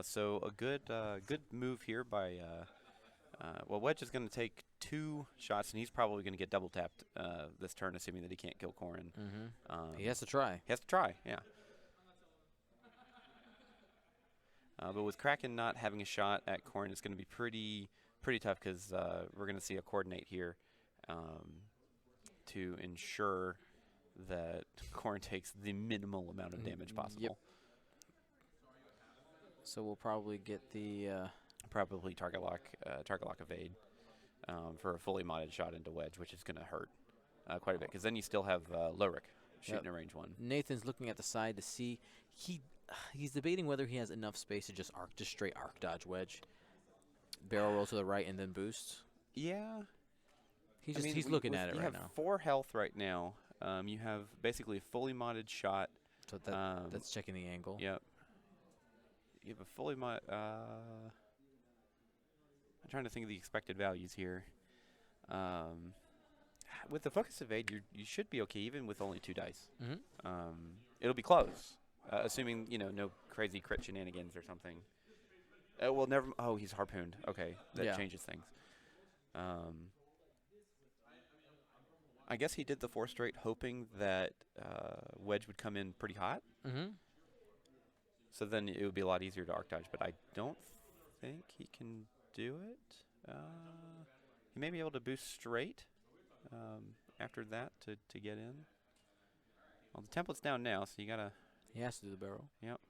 [SPEAKER 2] So a good move here by, well, Wedge is going to take 2 shots, and he's probably going to get double tapped this turn, assuming that he can't kill Corrin.
[SPEAKER 1] He has to try.
[SPEAKER 2] He has to try, yeah. But with Kraken not having a shot at Corrin, it's going to be pretty tough because we're going to see a coordinate here to ensure that Corrin takes the minimal amount of damage possible.
[SPEAKER 1] Yep. So we'll probably get the
[SPEAKER 2] probably target lock evade for a fully modded shot into Wedge, which is going to hurt quite a bit because then you still have Lorik shooting a range 1.
[SPEAKER 1] Nathan's looking at the side to see he's debating whether he has enough space to just straight arc dodge Wedge, barrel roll to the right and then boost.
[SPEAKER 2] Yeah.
[SPEAKER 1] He's looking at it right now.
[SPEAKER 2] You have 4 health right now. You have basically a fully modded shot.
[SPEAKER 1] So that's checking the angle.
[SPEAKER 2] Yep. You have a fully mod. I'm trying to think of the expected values here. With the focus evade, you should be okay even with only 2 dice. It'll be close, assuming no crazy crit shenanigans or something. Well, never. Oh, he's harpooned. Okay, that changes things. I guess he did the 4 straight hoping that Wedge would come in pretty hot. So then it would be a lot easier to arc dodge, but I don't think he can do it. He may be able to boost straight after that to get in. Well, the template's down now, so you gotta...
[SPEAKER 1] He has to do the barrel.
[SPEAKER 2] Yep.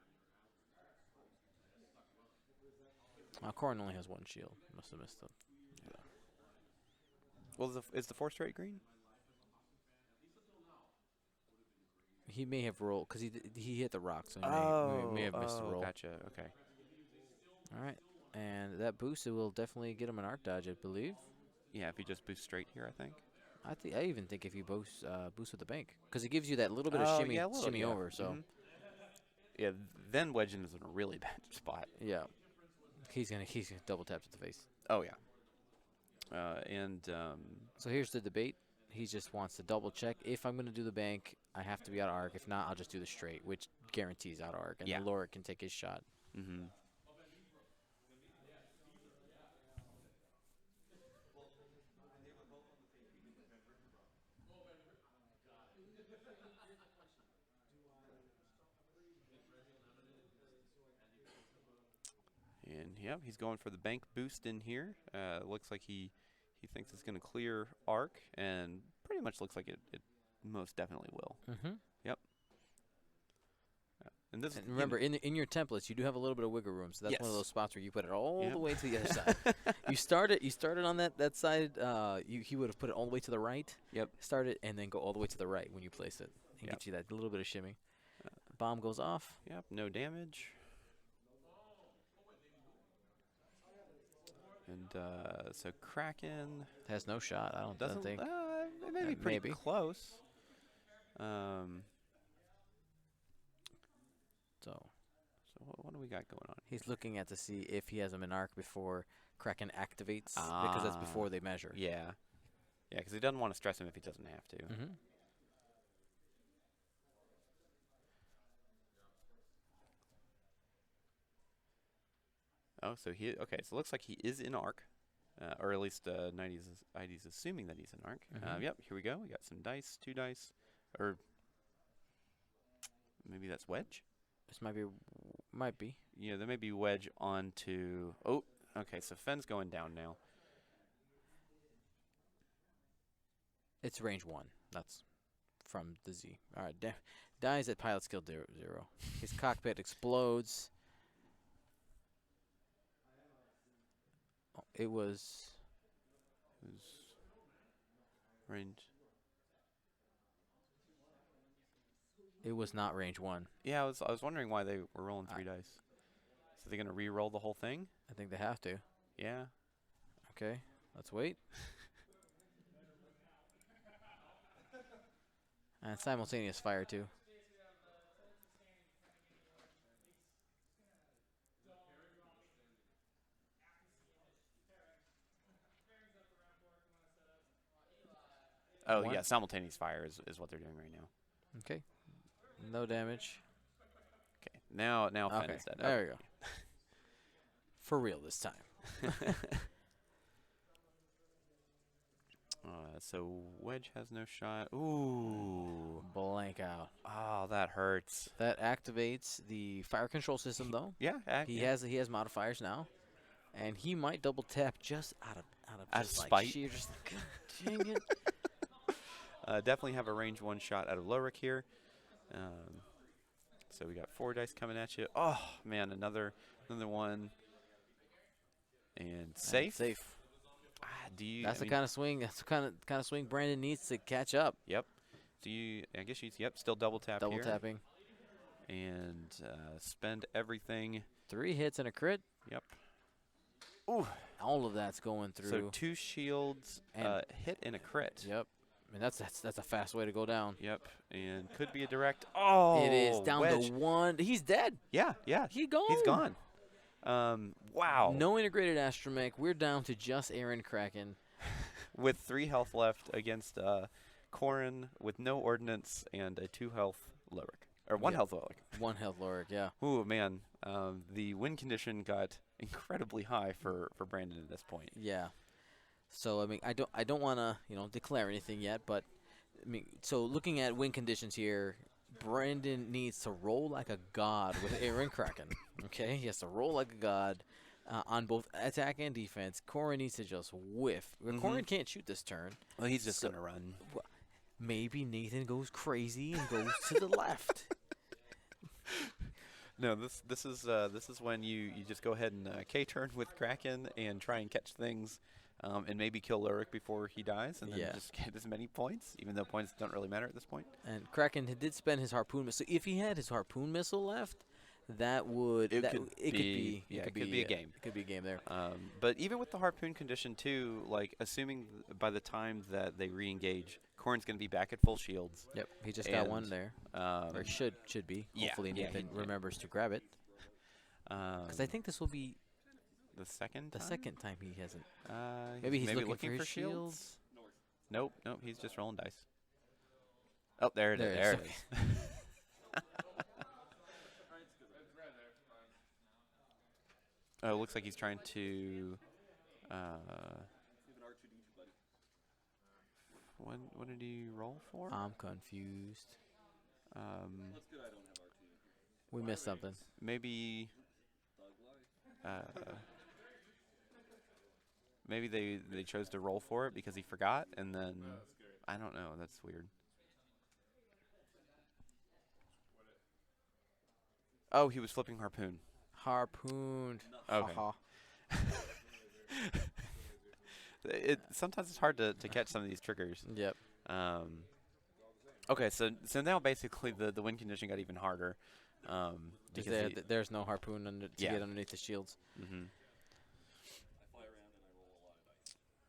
[SPEAKER 1] Corrin only has 1 shield. Must have missed them.
[SPEAKER 2] Yeah. Well, is the 4 straight green?
[SPEAKER 1] He may have rolled because he hit the rock, so he may have missed the roll.
[SPEAKER 2] Gotcha. Okay.
[SPEAKER 1] All right, and that boost will definitely get him an arc dodge, I believe.
[SPEAKER 2] Yeah, if he just boosts straight here, I think.
[SPEAKER 1] I even think if he boost with the bank because it gives you that little bit of shimmy over. So.
[SPEAKER 2] Yeah, then Wedge is in a really bad spot.
[SPEAKER 1] Yeah, he's gonna double tap to the face.
[SPEAKER 2] Oh yeah.
[SPEAKER 1] So here's the debate. He just wants to double check. If I'm going to do the bank, I have to be out of arc. If not, I'll just do the straight, which guarantees out of arc. And the Lorik can take his shot.
[SPEAKER 2] And yep, he's going for the bank boost in here. Looks like he thinks it's going to clear arc, and pretty much looks like it most definitely will. Yep. And
[SPEAKER 1] remember, in your templates, you do have a little bit of wiggle room, so that's one of those spots where you put it all the way to the other side. You started on that side. He would have put it all the way to the right.
[SPEAKER 2] Yep.
[SPEAKER 1] Start it and then go all the way to the right when you place it. It gets you that little bit of shimmy. Bomb goes off.
[SPEAKER 2] Yep. No damage. And so Kraken
[SPEAKER 1] has no shot. I don't think.
[SPEAKER 2] It may be pretty close.
[SPEAKER 1] So
[SPEAKER 2] what do we got going on?
[SPEAKER 1] He's looking at to see if he has a Minarch before Kraken activates, because that's before they measure.
[SPEAKER 2] Yeah. Yeah, because he doesn't want to stress him if he doesn't have to. Oh, so so it looks like he is in arc, or at least Eide's assuming that he's in arc. Yep, here we go. We got some dice, 2 dice, or maybe that's wedge.
[SPEAKER 1] This might be.
[SPEAKER 2] Yeah, there may be wedge onto. Oh, okay. So Fenn's going down now.
[SPEAKER 1] It's range 1. That's from the Z. All right, dies at pilot skill 0. His cockpit explodes. Oh, it was
[SPEAKER 2] Range.
[SPEAKER 1] It was not range 1.
[SPEAKER 2] Yeah, I was wondering why they were rolling 3 dice. So they're gonna re-roll the whole thing?
[SPEAKER 1] I think they have to.
[SPEAKER 2] Yeah.
[SPEAKER 1] Okay, let's wait. And simultaneous fire too.
[SPEAKER 2] Oh,
[SPEAKER 1] 1.
[SPEAKER 2] yeah, simultaneous fire is what they're doing right now.
[SPEAKER 1] Okay. No damage.
[SPEAKER 2] Okay, now Fenn
[SPEAKER 1] Okay,
[SPEAKER 2] is dead.
[SPEAKER 1] there we go. For real this time.
[SPEAKER 2] So Wedge has no shot. Ooh.
[SPEAKER 1] Blank out.
[SPEAKER 2] Oh, that hurts.
[SPEAKER 1] That activates the fire control system though.
[SPEAKER 2] Yeah,
[SPEAKER 1] He
[SPEAKER 2] yeah.
[SPEAKER 1] has modifiers now. And he might double tap just out of just like
[SPEAKER 2] spite.
[SPEAKER 1] sheer just like, God dang it.
[SPEAKER 2] Definitely have a range 1 shot out of Lorik here. So we got 4 dice coming at you. Oh man, another one. And safe.
[SPEAKER 1] Safe.
[SPEAKER 2] Do you?
[SPEAKER 1] That's the kind of swing. That's the kind of swing Brandon needs to catch up.
[SPEAKER 2] Yep. Do you? I guess you. Yep. Still double tap
[SPEAKER 1] Double
[SPEAKER 2] here.
[SPEAKER 1] tapping.
[SPEAKER 2] And spend everything.
[SPEAKER 1] 3 hits and a crit.
[SPEAKER 2] Yep. Ooh.
[SPEAKER 1] All of that's going through.
[SPEAKER 2] So 2 shields,
[SPEAKER 1] And
[SPEAKER 2] hit and a crit.
[SPEAKER 1] Yep. I mean that's a fast way to go down.
[SPEAKER 2] Yep. And could be a direct. Oh.
[SPEAKER 1] It is down
[SPEAKER 2] wedge.
[SPEAKER 1] to 1. He's dead.
[SPEAKER 2] Yeah. Yeah.
[SPEAKER 1] He's gone.
[SPEAKER 2] He's gone. Wow.
[SPEAKER 1] No integrated astromech. We're down to just Aaron Kraken.
[SPEAKER 2] With 3 health left against Corrin with no ordnance and a 2 health Lorik. Or 1 health Lorik.
[SPEAKER 1] 1 health Lorik, yeah.
[SPEAKER 2] Ooh, man. The win condition got incredibly high for Brandon at this point.
[SPEAKER 1] Yeah. So I mean, I don't want to declare anything yet, but I mean, so looking at win conditions here, Brandon needs to roll like a god with Aaron Kraken. Okay, he has to roll like a god on both attack and defense. Corrin needs to just whiff. Corrin can't shoot this turn.
[SPEAKER 2] Well, he's just gonna run.
[SPEAKER 1] Maybe Nathan goes crazy and goes to the left.
[SPEAKER 2] No, this is when you just go ahead and K-turn with Kraken and try and catch things, and maybe kill Lorik before he dies, and then just get as many points, even though points don't really matter at this point.
[SPEAKER 1] And Kraken did spend his harpoon missile. So if he had his harpoon missile left, that would it could be a game. It could be a game there.
[SPEAKER 2] But even with the harpoon condition too, like assuming by the time that they re-engage, Corrin's going to be back at full shields.
[SPEAKER 1] Yep, he just got one there. Or should be. Hopefully Nathan remembers to grab it. Because I think this will be
[SPEAKER 2] the second
[SPEAKER 1] time he hasn't.
[SPEAKER 2] Maybe
[SPEAKER 1] he's looking
[SPEAKER 2] for
[SPEAKER 1] his
[SPEAKER 2] shields. Nope, he's just rolling dice. Oh, there it is. Oh, it looks like he's trying to. What did he roll for?
[SPEAKER 1] I'm confused. We missed something.
[SPEAKER 2] Maybe. Maybe they chose to roll for it because he forgot, and then I don't know. That's weird. Oh, he was flipping harpoon.
[SPEAKER 1] Harpooned.
[SPEAKER 2] Okay. Sometimes it's hard to catch some of these triggers.
[SPEAKER 1] Yep.
[SPEAKER 2] Okay, so now basically the win condition got even harder.
[SPEAKER 1] Because there's no harpoon to get underneath the shields.
[SPEAKER 2] Mm-hmm.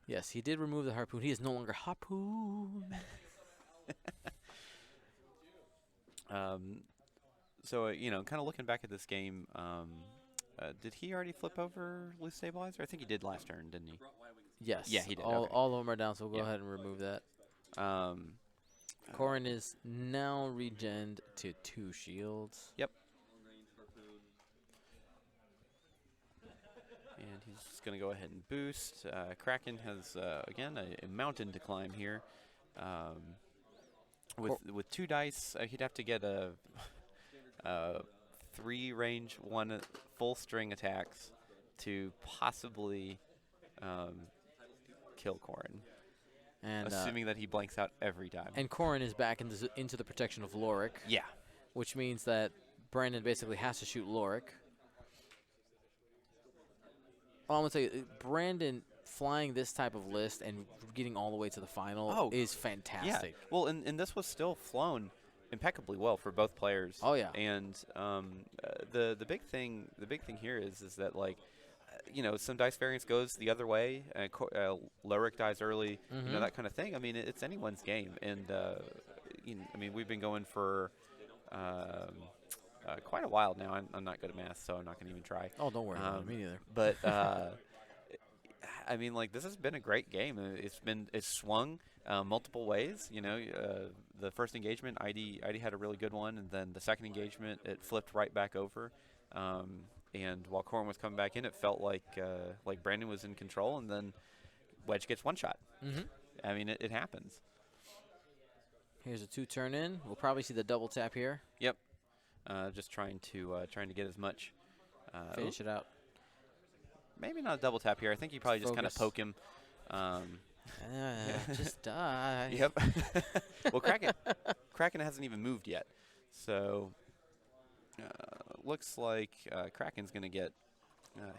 [SPEAKER 1] Yes, he did remove the harpoon. He is no longer harpoon.
[SPEAKER 2] So kind of looking back at this game, did he already flip over loose stabilizer? I think he did last turn, didn't he?
[SPEAKER 1] Yes.
[SPEAKER 2] Yeah, he did.
[SPEAKER 1] All
[SPEAKER 2] Okay.
[SPEAKER 1] of them are down, so we'll go ahead and remove that. Corrin is now regened to 2 shields.
[SPEAKER 2] Yep. And he's going to go ahead and boost. Kraken has, again, a mountain to climb here. With 2 dice, he'd have to get a 3 range 1 full string attacks to possibly kill Corrin,
[SPEAKER 1] And
[SPEAKER 2] assuming that he blanks out every time.
[SPEAKER 1] and Corrin is back into the protection of Lorik,
[SPEAKER 2] Yeah.
[SPEAKER 1] which means that Brandon basically has to shoot Lorik. Well, I'm going to tell you, Brandon flying this type of list and getting all the way to the final is fantastic.
[SPEAKER 2] Yeah. Well, and this was still flown impeccably well for both players.
[SPEAKER 1] Oh, yeah.
[SPEAKER 2] And the big thing here is that, like, some dice variance goes the other way. Lorik dies early, that kind of thing. I mean, it's anyone's game. And, I mean, we've been going for quite a while now. I'm not good at math, so I'm not going to even try.
[SPEAKER 1] Oh, don't worry about it. Me neither.
[SPEAKER 2] But, I mean, like, this has been a great game. It's swung multiple ways. The first engagement, Eide had a really good one, and then the second engagement, it flipped right back over. And while Corrin was coming back in, it felt like Brandon was in control, and then Wedge gets one shot. I mean, it happens.
[SPEAKER 1] Here's a 2-turn in. We'll probably see the double tap here.
[SPEAKER 2] Yep. Just trying to get as much.
[SPEAKER 1] Finish it out.
[SPEAKER 2] Maybe not a double tap here. I think you probably just kind of poke him.
[SPEAKER 1] Just die.
[SPEAKER 2] Yep. Well, Kraken hasn't even moved yet, so looks like Kraken's going to get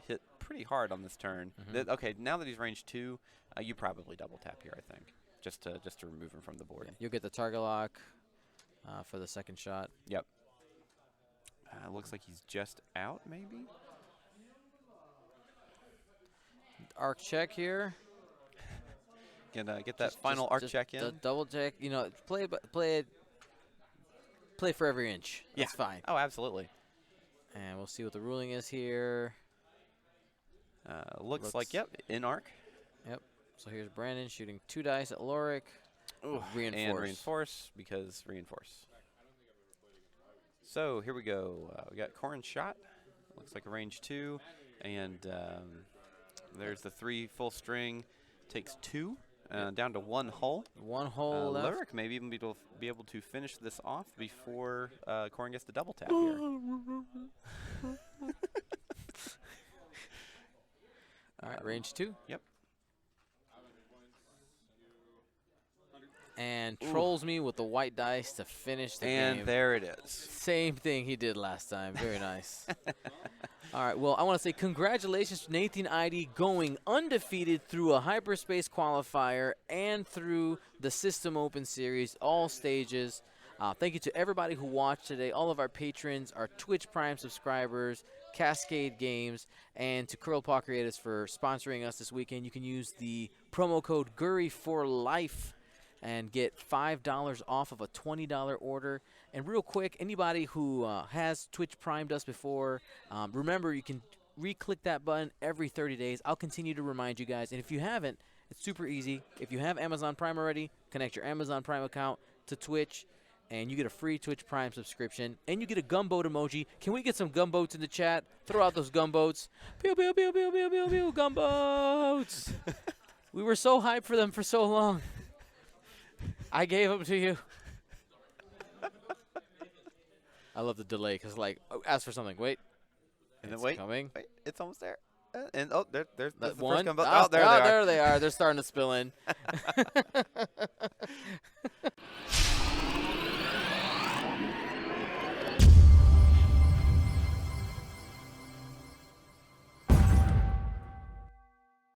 [SPEAKER 2] hit pretty hard on this turn. Okay, now that he's range 2, you probably double tap here, I think, just to remove him from the board.
[SPEAKER 1] Yeah, you'll get the target lock for the second shot.
[SPEAKER 2] Yep. Looks like he's just out, maybe.
[SPEAKER 1] Arc check here.
[SPEAKER 2] Get that final arc check in.
[SPEAKER 1] The double check. Play for every inch. That's fine.
[SPEAKER 2] Oh, absolutely.
[SPEAKER 1] And we'll see what the ruling is here.
[SPEAKER 2] Looks like, in arc.
[SPEAKER 1] Yep. So here's Brandon shooting 2 dice at Lorik. Reinforce.
[SPEAKER 2] And reinforce because reinforce. So here we go. We got Corrin shot. Looks like a range 2. And there's the 3 full string. Takes 2. Down to 1 hull.
[SPEAKER 1] 1 hull left.
[SPEAKER 2] Lorik may even be able to finish this off before Corrin gets the double tap here.
[SPEAKER 1] All right, range 2.
[SPEAKER 2] Yep.
[SPEAKER 1] And trolls me with the white dice to finish the game.
[SPEAKER 2] And there it is.
[SPEAKER 1] Same thing he did last time. Very nice. All right, well, I want to say congratulations to Nathan Eide going undefeated through a hyperspace qualifier and through the System Open Series, all stages. Thank you to everybody who watched today, all of our patrons, our Twitch Prime subscribers, Cascade Games, and to Curled Paw Creatives for sponsoring us this weekend. You can use the promo code GURRY for life and get $5 off of a $20 order. And real quick, anybody who has Twitch Primed us before, remember you can re-click that button every 30 days. I'll continue to remind you guys. And if you haven't, it's super easy. If you have Amazon Prime already, connect your Amazon Prime account to Twitch, and you get a free Twitch Prime subscription. And you get a gumboat emoji. Can we get some gumboats in the chat? Throw out those gumboats. Pew, pew, pew, pew, pew, pew, pew, gumboats. We were so hyped for them for so long. I gave them to you. I love the delay because, like, ask for something. Wait.
[SPEAKER 2] And then
[SPEAKER 1] it's
[SPEAKER 2] wait.
[SPEAKER 1] coming.
[SPEAKER 2] Wait, it's almost there. And there's the
[SPEAKER 1] one.
[SPEAKER 2] First gunboat. Oh, there they are.
[SPEAKER 1] There they are. They're starting to spill in.